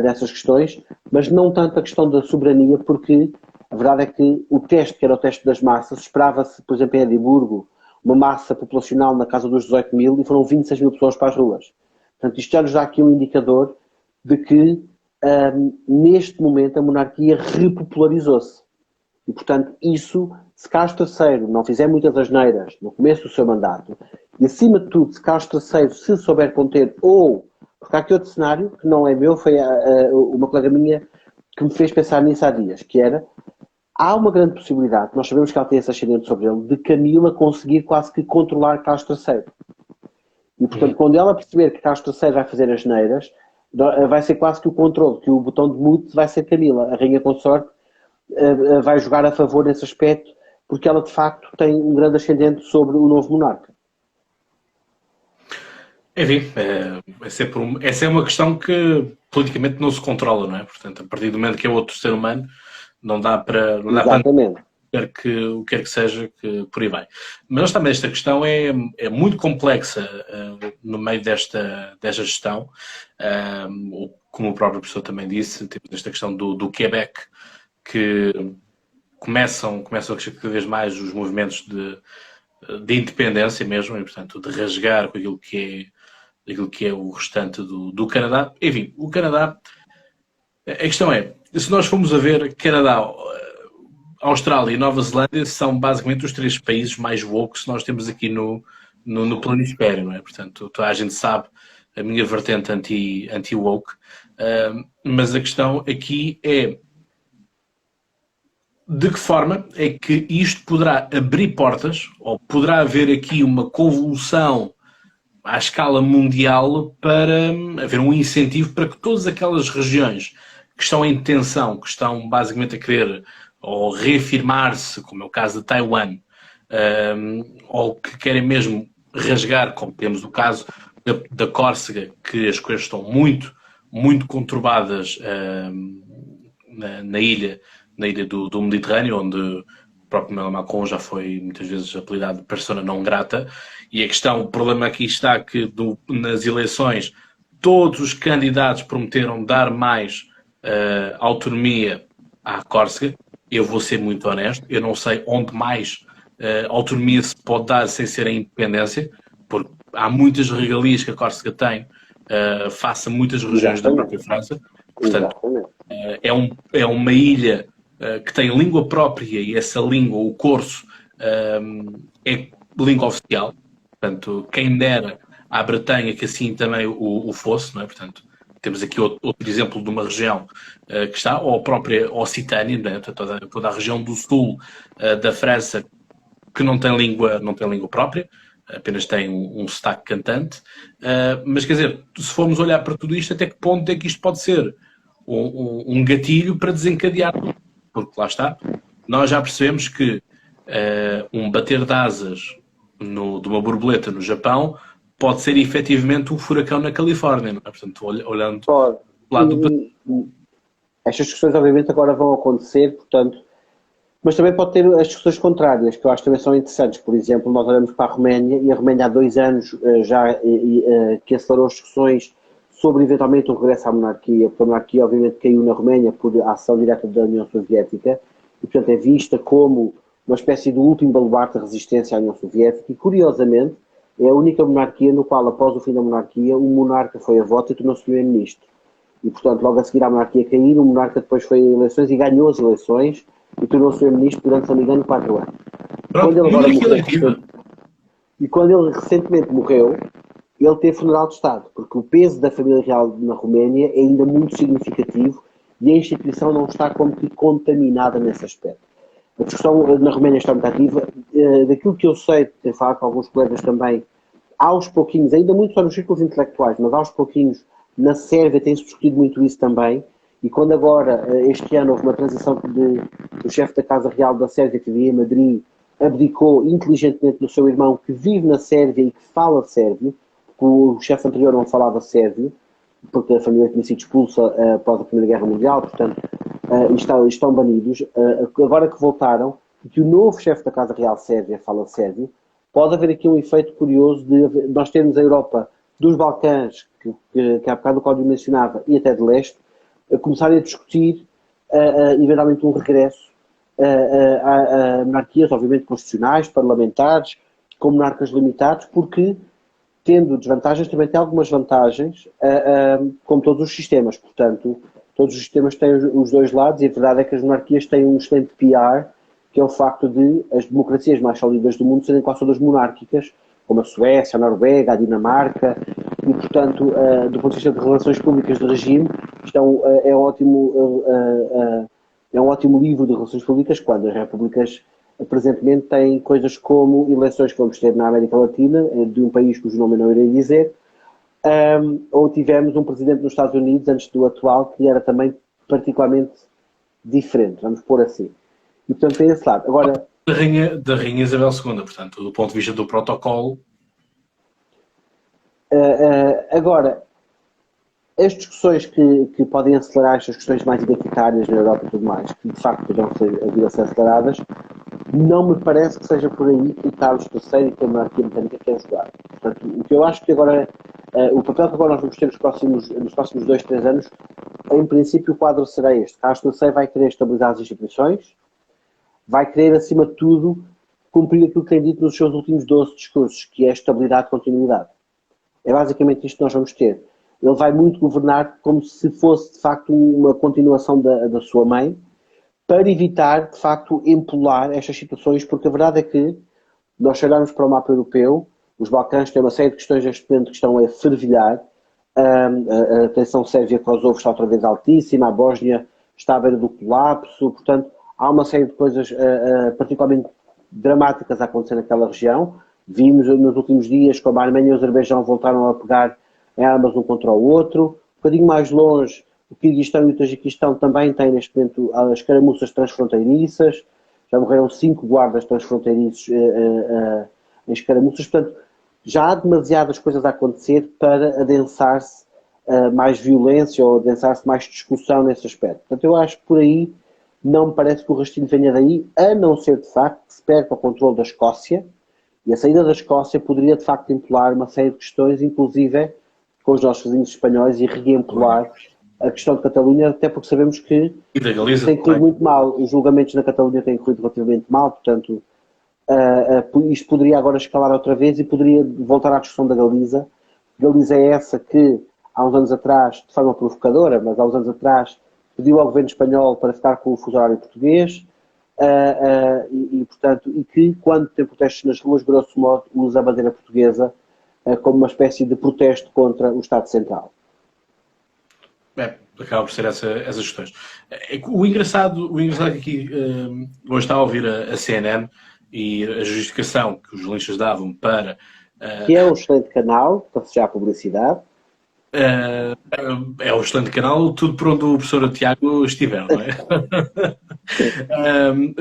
Speaker 2: dessas questões, mas não tanto a questão da soberania, porque a verdade é que o teste, que era o teste das massas, esperava-se, por exemplo, em Edimburgo, uma massa populacional na casa dos 18 mil e foram 26 mil pessoas para as ruas. Portanto, isto já nos dá aqui um indicador de que, neste momento, a monarquia repopularizou-se. E, portanto, isso, se Carlos III não fizer muitas asneiras no começo do seu mandato, e, acima de tudo, se Carlos III se souber conter, ou, porque há aqui outro cenário, que não é meu, foi uma colega minha que me fez pensar nisso há dias, que era, há uma grande possibilidade, nós sabemos que ela tem esse ascendente sobre ele, de Camila conseguir quase que controlar Carlos III. E, portanto, quando ela perceber que Carlos III vai fazer as neiras, vai ser quase que o controle, que o botão de mute vai ser Camila. A rainha consorte vai jogar a favor nesse aspecto, porque ela, de facto, tem um grande ascendente sobre o novo monarca.
Speaker 1: Enfim, essa é uma questão que politicamente não se controla, não é? Portanto, a partir do momento que é outro ser humano, não dá para
Speaker 2: Exatamente.
Speaker 1: o que quer que seja, que por aí vai. Mas também esta questão é muito complexa no meio desta gestão. Como o próprio professor também disse, temos esta questão do Quebec, que começam a crescer cada vez mais os movimentos de independência mesmo, e portanto de rasgar com aquilo que é o restante do Canadá. Enfim, o Canadá, a questão é, se nós formos a ver, Canadá, Austrália e Nova Zelândia são basicamente os 3 países mais woke que nós temos aqui no planisfério, não é? Portanto, toda a gente sabe a minha vertente anti-woke, mas a questão aqui é de que forma é que isto poderá abrir portas, ou poderá haver aqui uma convulsão à escala mundial para haver um incentivo para que todas aquelas regiões que estão em tensão, que estão basicamente a querer ou reafirmar-se, como é o caso de Taiwan, ou que querem mesmo rasgar, como temos o caso da Córsega, que as coisas estão muito, muito conturbadas na ilha do Mediterrâneo, onde o próprio Emmanuel Macron já foi muitas vezes apelidado de persona não grata, e o problema aqui está que nas eleições todos os candidatos prometeram dar mais autonomia à Córsega, eu vou ser muito honesto, eu não sei onde mais autonomia se pode dar sem ser a independência, porque há muitas regalias que a Córsega tem face a muitas regiões da própria França. Portanto, é uma ilha que tem língua própria e essa língua, o corso, é língua oficial. Portanto, quem dera à Bretanha que assim também o fosse, não é? Portanto, temos aqui outro exemplo de uma região que está, ou a própria Occitânia, né? Toda a região do sul da França que não tem língua própria, apenas tem um sotaque cantante. Mas quer dizer, se formos olhar para tudo isto, até que ponto é que isto pode ser um gatilho para desencadear? Porque lá está, nós já percebemos que um bater de asas de uma borboleta no Japão pode ser efetivamente um furacão na Califórnia, não é? Portanto, olhando
Speaker 2: do lado do... Estas discussões obviamente agora vão acontecer, portanto, mas também pode ter as discussões contrárias, que eu acho que também são interessantes. Por exemplo, nós olhamos para a Roménia, e a Roménia há 2 anos já que acelerou as discussões sobre eventualmente o regresso à monarquia, porque a monarquia obviamente caiu na Roménia por ação direta da União Soviética, e portanto é vista como uma espécie de último baluarte de resistência à União Soviética, e curiosamente é a única monarquia no qual, após o fim da monarquia, o monarca foi a voto e tornou-se primeiro-ministro. E portanto, logo a seguir à monarquia cair, o monarca depois foi a eleições e ganhou as eleições, e tornou-se primeiro-ministro durante, se não me engano, 4 anos. E quando ele recentemente morreu, ele teve funeral de Estado, porque o peso da família real na Roménia é ainda muito significativo e a instituição não está como que contaminada nesse aspecto. A discussão na Roménia está muito ativa. Daquilo que eu sei, tenho falado com alguns colegas também, aos pouquinhos, ainda muito só nos círculos intelectuais, mas aos pouquinhos, na Sérvia tem-se discutido muito isso também. E quando agora, este ano, houve uma transição do chefe da Casa Real da Sérvia, que vivia em Madrid, abdicou inteligentemente do seu irmão, que vive na Sérvia e que fala sérvio, porque o chefe anterior não falava sérvio, porque a família tinha sido expulsa após a Primeira Guerra Mundial, portanto, estão banidos. Agora que voltaram, e que o novo chefe da Casa Real Sérvia fala sérvio, pode haver aqui um efeito curioso de nós termos a Europa dos Balcãs, que há bocado o Código mencionava, e até de leste, começarem a discutir eventualmente um regresso a monarquias, obviamente constitucionais, parlamentares, com monarcas limitados, porque, tendo desvantagens, também tem algumas vantagens, como todos os sistemas. Portanto, todos os sistemas têm os dois lados, e a verdade é que as monarquias têm um excelente PR, que é o facto de as democracias mais sólidas do mundo serem quase todas monárquicas, como a Suécia, a Noruega, a Dinamarca, e, portanto, do ponto de vista de relações públicas de regime, isto é um ótimo livro de relações públicas, quando as repúblicas presentemente têm coisas como eleições que vamos ter na América Latina, de um país cujo nome eu não irei dizer, ou tivemos um presidente nos Estados Unidos, antes do atual, que era também particularmente diferente, vamos pôr assim. E, portanto, tem esse lado. Agora,
Speaker 1: da Rainha Isabel II, portanto, do ponto de vista do protocolo.
Speaker 2: Agora, as discussões que podem acelerar estas questões mais identitárias na Europa e tudo mais, que de facto poderão vir a ser aceleradas, não me parece que seja por aí que o Carlos III e que a monarquia britânica querem jogar. Portanto, o que eu acho que agora, o papel que agora nós vamos ter nos próximos 2, 3 anos, em princípio o quadro será este. Carlos III vai querer estabilizar as instituições, vai querer, acima de tudo, cumprir aquilo que tem dito nos seus últimos 12 discursos, que é a estabilidade e continuidade. É basicamente isto que nós vamos ter. Ele vai muito governar como se fosse, de facto, uma continuação da sua mãe, para evitar, de facto, empolar estas situações, porque a verdade é que, nós se olharmos para o mapa europeu, os Balcãs têm uma série de questões neste momento que estão a fervilhar, a tensão Sérvia-Kosovo está outra vez altíssima, a Bósnia está à beira do colapso, portanto, há uma série de coisas particularmente dramáticas a acontecer naquela região. Vimos nos últimos dias como a Arménia e o Azerbaijão voltaram a pegar em armas um contra o outro. Um bocadinho mais longe, o Quirguistão e o Tajiquistão também têm neste momento as escaramuças transfronteiriças. Já morreram 5 guardas transfronteiriços em escaramuças. Portanto, já há demasiadas coisas a acontecer para adensar-se mais violência ou adensar-se mais discussão nesse aspecto. Portanto, eu acho que por aí não me parece que o rastilho venha daí, a não ser de facto que se perca o controle da Escócia, e a saída da Escócia poderia de facto empolar uma série de questões, inclusive com os nossos vizinhos espanhóis, e reempolar a questão de Catalunha, até porque sabemos que
Speaker 1: E da Galiza
Speaker 2: tem corrido
Speaker 1: também.
Speaker 2: muito mal. Os julgamentos na Catalunha têm corrido relativamente mal, portanto, isto poderia agora escalar outra vez e poderia voltar à discussão da Galiza. Galiza é essa que, há uns anos atrás, de forma provocadora, mas há uns anos atrás, pediu ao governo espanhol para ficar com o fuso horário português portanto, e que, quando tem protestos nas ruas, grosso modo, usa a bandeira portuguesa como uma espécie de protesto contra o Estado Central.
Speaker 1: Acaba por ser essas questões. O engraçado aqui, hoje estava a ouvir a CNN e a justificação que os jornalistas davam para.
Speaker 2: Que é um excelente canal, para fechar a publicidade.
Speaker 1: É um excelente canal, tudo por onde o professor Tiago estiver, não é?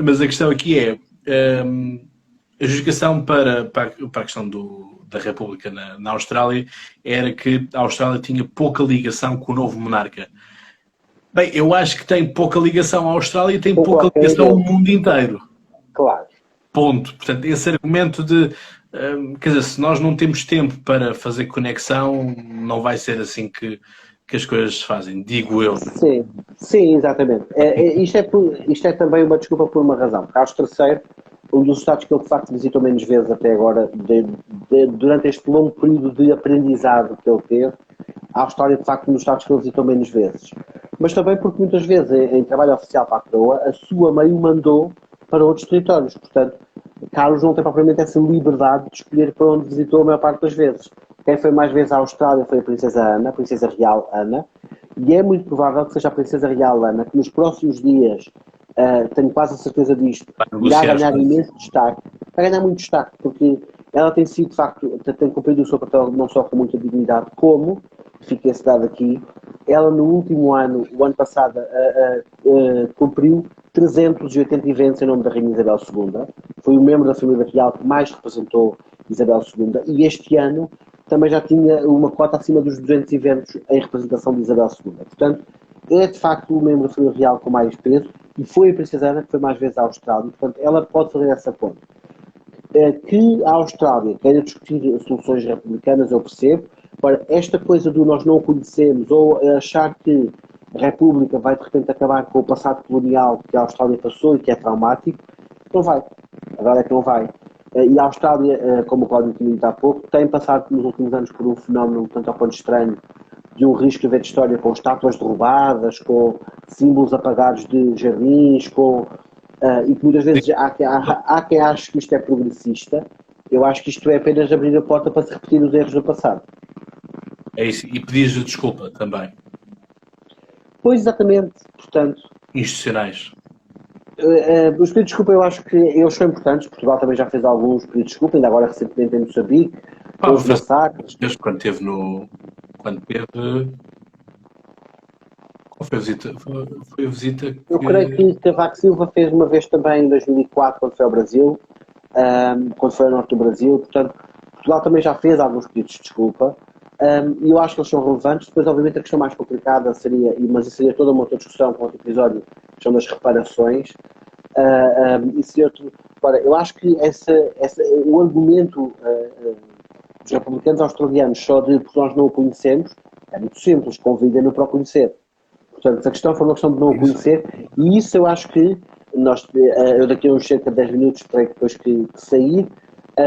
Speaker 1: Mas a questão aqui é a justificação para a questão da República na Austrália era que a Austrália tinha pouca ligação com o novo monarca. Bem, eu acho que tem pouca ligação à Austrália e tem pouca ligação ao mundo inteiro.
Speaker 2: Claro.
Speaker 1: Ponto. Portanto, esse argumento de quer dizer, se nós não temos tempo para fazer conexão, não vai ser assim que as coisas se fazem, digo eu.
Speaker 2: Sim, exatamente. Isto é também uma desculpa por uma razão. Carlos III, um dos estados que ele de facto visitou menos vezes até agora, durante este longo período de aprendizado que ele teve, a Austrália de facto um dos estados que ele visitou menos vezes. Mas também porque muitas vezes, em trabalho oficial para a coroa, a sua mãe o mandou para outros territórios. Portanto, Carlos não tem propriamente essa liberdade de escolher para onde visitou a maior parte das vezes. Quem foi mais vezes à Austrália foi a Princesa Ana, a Princesa Real Ana, e é muito provável que seja a Princesa Real Ana, que nos próximos dias, tenho quase a certeza disto, irá ganhar imenso destaque. Vai ganhar muito destaque, porque ela tem sido, de facto, tem cumprido o seu papel não só com muita dignidade, como, fica esse dado aqui, ela no último ano, o ano passado, cumpriu 380 eventos em nome da Rainha Isabel II. Foi o membro da família real que mais representou Isabel II, e este ano também já tinha uma cota acima dos 200 eventos em representação de Isabel II. Portanto, é de facto o membro da família real com mais peso, e foi a Princesa Ana que foi mais vezes à Austrália. Portanto, ela pode fazer essa ponte. Que a Austrália queira discutir soluções republicanas, eu percebo. Agora, esta coisa do nós não o conhecemos, ou achar que a República vai de repente acabar com o passado colonial que a Austrália passou e que é traumático, não vai. A verdade é que não vai. E a Austrália, como o Cláudio tinha dito há pouco, tem passado nos últimos anos por um fenómeno, tanto ao ponto estranho, de um risco de ver de história com estátuas derrubadas, com símbolos apagados de jardins, e que muitas vezes há quem ache que isto é progressista. Eu acho que isto é apenas abrir a porta para se repetir os erros do passado.
Speaker 1: É isso, e pedir desculpa também.
Speaker 2: Pois, exatamente, portanto...
Speaker 1: Institucionais.
Speaker 2: Os pedidos de desculpa eu acho que eles são importantes. Portugal também já fez alguns pedidos de desculpa, ainda agora recentemente em Moçambique, os massacres.
Speaker 1: Quando teve qual foi a visita? Foi a visita que...
Speaker 2: Eu creio que Cavaco Silva fez uma vez também em 2004, quando foi ao Brasil, quando foi ao norte do Brasil. Portanto, Portugal também já fez alguns pedidos de desculpa, e eu acho que eles são relevantes. Depois, obviamente, a questão mais complicada seria, mas isso seria toda uma outra discussão com outro episódio, que são das reparações. Agora, eu acho que o argumento dos republicanos australianos só de porque nós não o conhecemos é muito simples, convidem-no para o conhecer. Portanto, a questão foi uma questão de não o conhecer, e isso eu acho que eu daqui a uns cerca de 10 minutos terei depois que sair,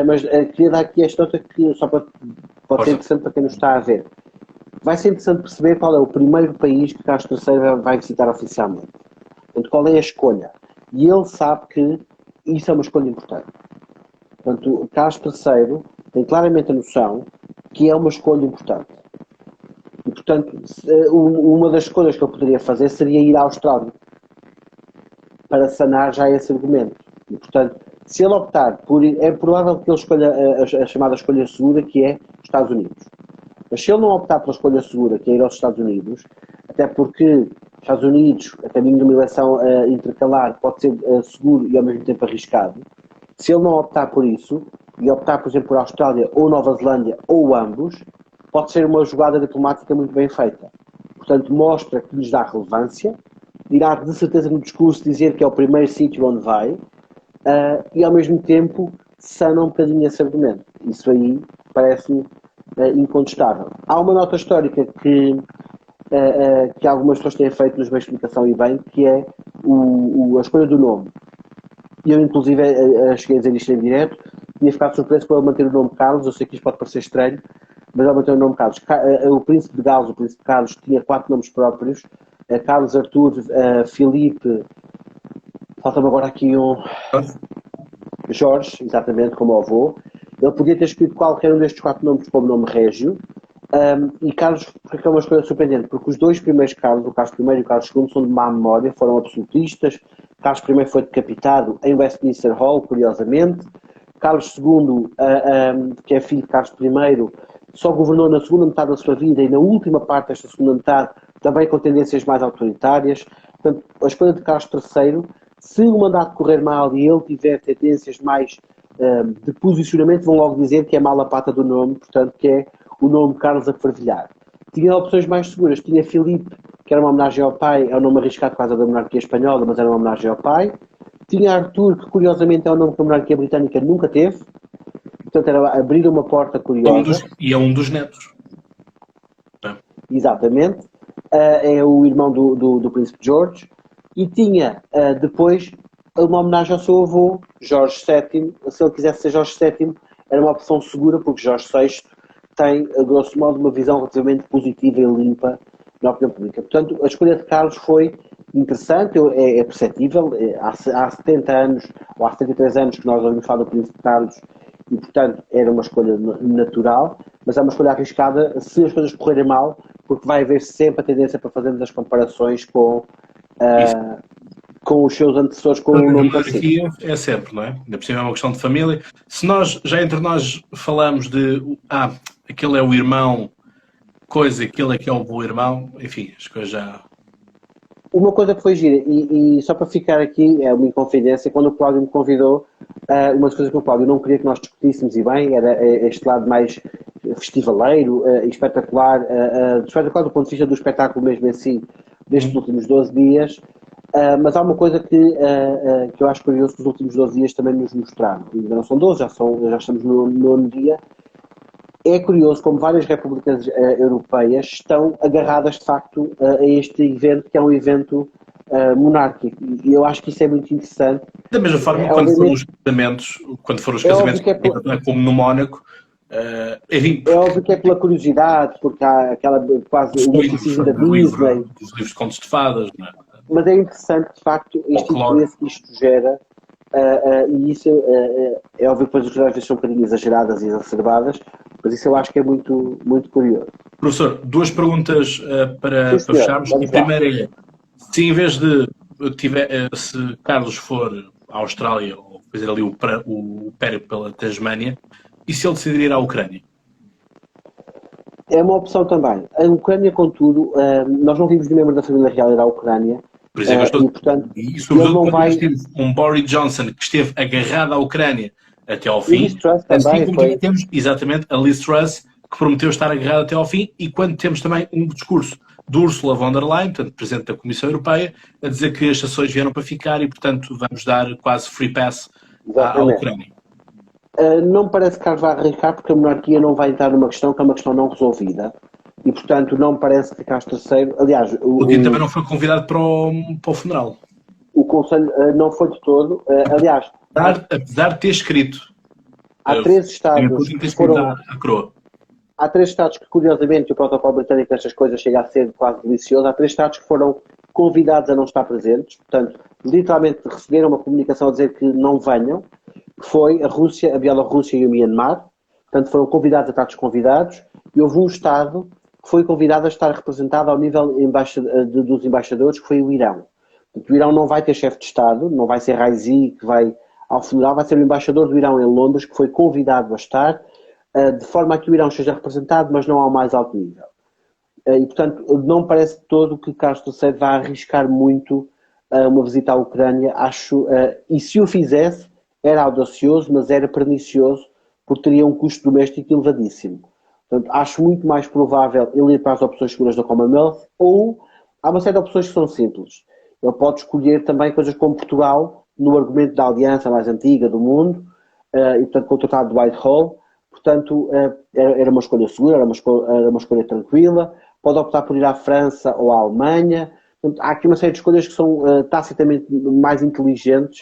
Speaker 2: mas queria dar aqui esta nota que só pode ser interessante para quem nos está a ver. Vai ser interessante perceber qual é o primeiro país que Carlos III vai visitar oficialmente. Portanto, qual é a escolha? E ele sabe que isso é uma escolha importante. Portanto, Carlos III tem claramente a noção que é uma escolha importante. E, portanto, uma das escolhas que ele poderia fazer seria ir à Austrália para sanar já esse argumento. E, portanto, se ele optar por ir, é provável que ele escolha a chamada escolha segura, que é os Estados Unidos. Mas se ele não optar pela escolha segura, que é ir aos Estados Unidos, até porque os Estados Unidos, a caminho de uma eleição intercalar, pode ser seguro e ao mesmo tempo arriscado, se ele não optar por isso, e optar, por exemplo, por Austrália ou Nova Zelândia, ou ambos, pode ser uma jogada diplomática muito bem feita. Portanto, mostra que lhes dá relevância, irá de certeza no discurso dizer que é o primeiro sítio onde vai, e ao mesmo tempo sana um bocadinho esse argumento. Isso aí parece-me incontestável. Há uma nota histórica que que algumas pessoas têm feito nos meios de comunicação e bem, que é a escolha do nome. Eu, inclusive, cheguei a dizer isto em direto, tinha ficado surpreso por ele manter o nome Carlos. Eu sei que isto pode parecer estranho, mas ele manteve o nome Carlos. O príncipe de Gales, o príncipe Carlos, tinha 4 nomes próprios: Carlos, Arthur, Filipe, falta-me agora aqui um... Jorge, exatamente, como avô. Ele podia ter escrito qualquer um destes 4 nomes como nome régio. E Carlos, porque é uma escolha surpreendente, porque os 2 primeiros Carlos, o Carlos I e o Carlos II, são de má memória, foram absolutistas. Carlos I foi decapitado em Westminster Hall, curiosamente. Carlos II, que é filho de Carlos I, só governou na segunda metade da sua vida e na última parte desta segunda metade também com tendências mais autoritárias. Portanto, a escolha de Carlos III, se o mandato correr mal e ele tiver tendências mais de posicionamento, vão logo dizer que é mal a pata do nome, portanto, que é o nome Carlos a fervilhar. Tinha opções mais seguras. Tinha Filipe, que era uma homenagem ao pai, é um nome arriscado por causa da monarquia espanhola, mas era uma homenagem ao pai. Tinha Arthur, que curiosamente é um nome que a monarquia britânica nunca teve. Portanto, era abrir uma porta curiosa.
Speaker 1: E é um dos netos.
Speaker 2: Exatamente. É o irmão do príncipe George. E tinha depois uma homenagem ao seu avô, Jorge VII. Se ele quisesse ser Jorge VII, era uma opção segura, porque Jorge VI tem, a grosso modo, uma visão relativamente positiva e limpa na opinião pública. Portanto, a escolha de Carlos foi interessante, é perceptível. Há 70 anos, ou há 73 anos que nós ouvimos falar do príncipe Carlos e, portanto, era uma escolha natural, mas é uma escolha arriscada se as coisas correrem mal, porque vai haver sempre a tendência para fazermos as comparações com os seus antecessores, com o nome parecido.
Speaker 1: É sempre, não é? Ainda por cima é uma questão de família. Se nós, já entre nós, falamos de aquele é o irmão, aquele é que é o bom irmão, enfim, as coisas já...
Speaker 2: Uma coisa que foi gira, e só para ficar aqui, é uma inconfidência, quando o Cláudio me convidou, uma das coisas que o Cláudio não queria que nós discutíssemos, e bem, era este lado mais festivaleiro, espetacular do ponto de vista do espetáculo mesmo em si, destes últimos 12 dias, mas há uma coisa que eu acho curioso que os últimos 12 dias também nos mostraram. Ainda não são 12, já estamos no 9º dia. É curioso como várias repúblicas europeias estão agarradas, de facto, a este evento, que é um evento monárquico. E eu acho que isso é muito interessante.
Speaker 1: Da mesma forma, quando foram os casamentos, como no Mónaco,
Speaker 2: é óbvio que é pela curiosidade, porque há aquela quase o misticismo da Disney.
Speaker 1: Os livros de contos de fadas, não é?
Speaker 2: Mas é interessante, de facto, este interesse que isto gera, e isso é óbvio que depois as coisas às vezes são um bocadinho exageradas e exacerbadas, mas isso eu acho que é muito, muito curioso.
Speaker 1: Professor, 2 perguntas para fecharmos. A primeira é, se em vez de se Carlos for à Austrália ou fazer ali o périplo pela Tasmânia, e se ele decidir ir à Ucrânia?
Speaker 2: É uma opção também. A Ucrânia, contudo, nós não vimos de membro da família real ir à Ucrânia.
Speaker 1: Por isso é que e sobretudo quando nós temos um Boris Johnson que esteve agarrado à Ucrânia até ao fim, assim como também temos exatamente a Liz Truss, que prometeu estar agarrada até ao fim, e quando temos também um discurso de Ursula von der Leyen, portanto, Presidente da Comissão Europeia, a dizer que as sanções vieram para ficar e, portanto, vamos dar quase free pass à Ucrânia.
Speaker 2: Não me parece que Carlos vai arriscar, porque a monarquia não vai entrar numa questão que é uma questão não resolvida. E, portanto, não me parece que Carlos III... Aliás...
Speaker 1: Putin também não foi convidado para o funeral.
Speaker 2: O Conselho não foi de todo. Aliás...
Speaker 1: Apesar de ter escrito...
Speaker 2: Há 3 estados que foram... Há 3 estados que, curiosamente, o protocolo britânico destas coisas chega a ser quase delicioso. Há 3 estados que foram convidados a não estar presentes. Portanto, literalmente receberam uma comunicação a dizer que não venham. Que foi a Rússia, a Bielorrússia e o Myanmar. Portanto, foram convidados a estar desconvidados. E houve um estado que foi convidado a estar representado ao nível dos embaixadores, que foi o Irão. Portanto, o Irão não vai ter chefe de Estado, não vai ser Raisi que vai ao funeral, vai ser o embaixador do Irão em Londres, que foi convidado a estar, de forma a que o Irão seja representado, mas não ao mais alto nível. E, portanto, não parece de todo que Carlos III vá arriscar muito uma visita à Ucrânia, acho, e se o fizesse, era audacioso, mas era pernicioso, porque teria um custo doméstico elevadíssimo. Portanto, acho muito mais provável ele ir para as opções seguras da Commonwealth, ou há uma série de opções que são simples. Ele pode escolher também coisas como Portugal, no argumento da aliança mais antiga do mundo, e portanto com o Tratado de Whitehall. Portanto, era uma escolha segura, era uma escolha tranquila. pode optar por ir à França ou à Alemanha. Portanto, há aqui uma série de escolhas que são tacitamente mais inteligentes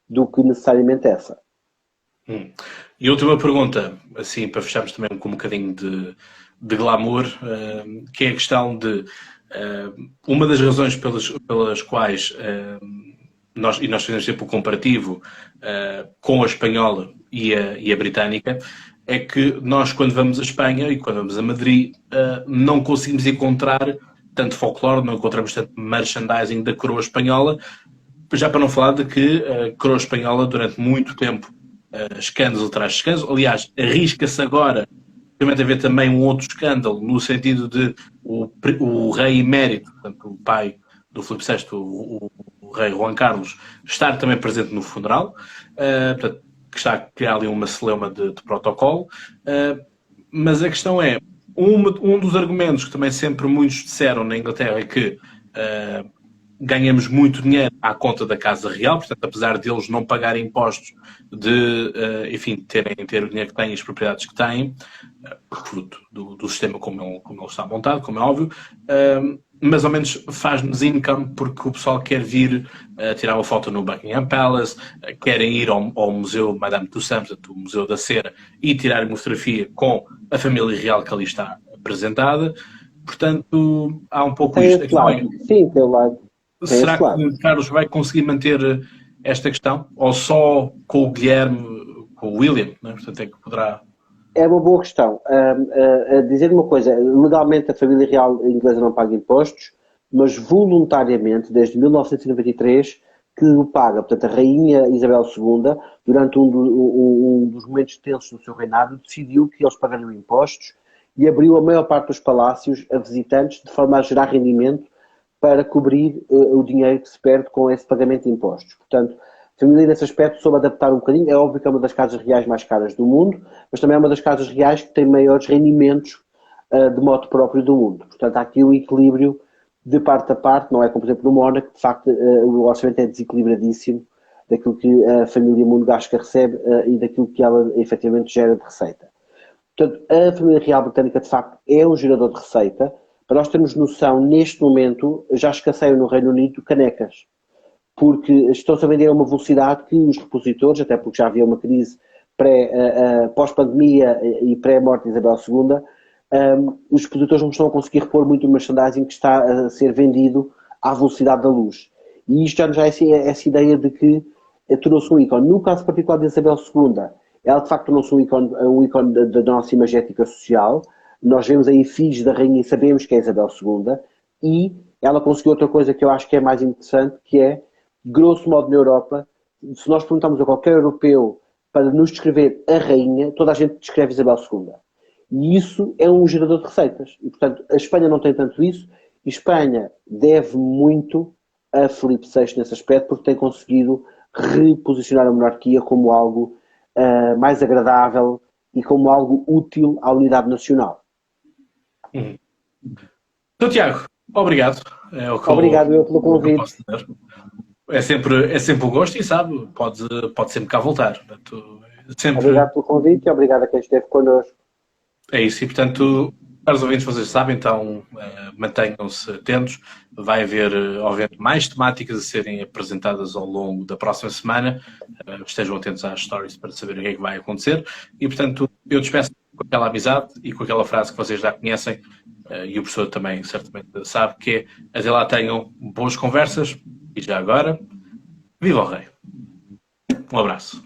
Speaker 2: do que necessariamente essa.
Speaker 1: E última pergunta, assim, para fecharmos também com um bocadinho de glamour, que é a questão de uma das razões pelas quais nós fizemos sempre o comparativo com a espanhola e a britânica, é que nós, quando vamos a Espanha e quando vamos a Madrid, não conseguimos encontrar tanto folclore, não encontramos tanto merchandising da coroa espanhola, já para não falar de que a coroa espanhola, durante muito tempo, escândalo atrás de escândalo, aliás, arrisca-se agora realmente haver também um outro escândalo, no sentido de o rei emérito, portanto, o pai do Filipe VI, o rei Juan Carlos, estar também presente no funeral, portanto, que está a criar ali uma celeuma de protocolo, mas a questão é, um dos argumentos que também sempre muitos disseram na Inglaterra é que ganhamos muito dinheiro à conta da Casa Real, portanto, apesar de eles não pagarem impostos enfim, ter o dinheiro que têm e as propriedades que têm, fruto do sistema como ele está montado, como é óbvio, mas ao menos faz-nos income porque o pessoal quer vir tirar uma foto no Buckingham Palace, querem ir ao Museu Madame Tussauds, o Museu da Cera, e tirar uma fotografia com a família real que ali está apresentada. Portanto, há um pouco isto.
Speaker 2: Sim, tem o lado.
Speaker 1: Será que o Carlos vai conseguir manter esta questão? Ou só com o Guilherme, com o William? Não é? Portanto, é que poderá...
Speaker 2: É uma boa questão. Dizer uma coisa, legalmente a família real inglesa não paga impostos, mas voluntariamente, desde 1993, que o paga. Portanto, a rainha Isabel II, durante um dos momentos tensos do seu reinado, decidiu que eles pagariam impostos e abriu a maior parte dos palácios a visitantes, de forma a gerar rendimento para cobrir o dinheiro que se perde com esse pagamento de impostos. Portanto, a família, nesse aspecto, soube adaptar um bocadinho. É óbvio que é uma das casas reais mais caras do mundo, mas também é uma das casas reais que tem maiores rendimentos de modo próprio do mundo. Portanto, há aqui um equilíbrio de parte a parte, não é como, por exemplo, no Mónaco, de facto, o orçamento é desequilibradíssimo daquilo que a família monegasca recebe e daquilo que ela efetivamente gera de receita. Portanto, a família real britânica, de facto, é um gerador de receita. Para nós termos noção, neste momento, já escasseiam no Reino Unido canecas, porque estão-se a vender a uma velocidade que os repositores, até porque já havia uma crise pós-pandemia e pré-morte de Isabel II, os expositores não estão a conseguir repor muito o merchandising que está a ser vendido à velocidade da luz. E isto já é essa ideia de que tornou-se um ícone. No caso particular de Isabel II, ela de facto tornou-se um ícone da nossa imagética social. Nós vemos a efígie da rainha e sabemos que é Isabel II, e ela conseguiu outra coisa que eu acho que é mais interessante, que é, grosso modo na Europa, se nós perguntarmos a qualquer europeu para nos descrever a rainha, toda a gente descreve Isabel II. E isso é um gerador de receitas. E, portanto, a Espanha não tem tanto isso. E a Espanha deve muito a Filipe VI nesse aspecto, porque tem conseguido reposicionar a monarquia como algo mais agradável e como algo útil à unidade nacional.
Speaker 1: Então, Tiago, obrigado.
Speaker 2: Obrigado eu pelo convite.
Speaker 1: É sempre um gosto e sabe, pode sempre cá voltar. Portanto, sempre...
Speaker 2: Obrigado pelo convite e obrigado a quem esteve connosco.
Speaker 1: É isso, e portanto, caros ouvintes, vocês sabem, então mantenham-se atentos. Vai haver, obviamente, mais temáticas a serem apresentadas ao longo da próxima semana. Estejam atentos às stories para saber o que é que vai acontecer. E, portanto, eu despeço com aquela amizade e com aquela frase que vocês já conhecem, e o professor também certamente sabe, que é: até lá tenham boas conversas e já agora, viva o rei. Um abraço.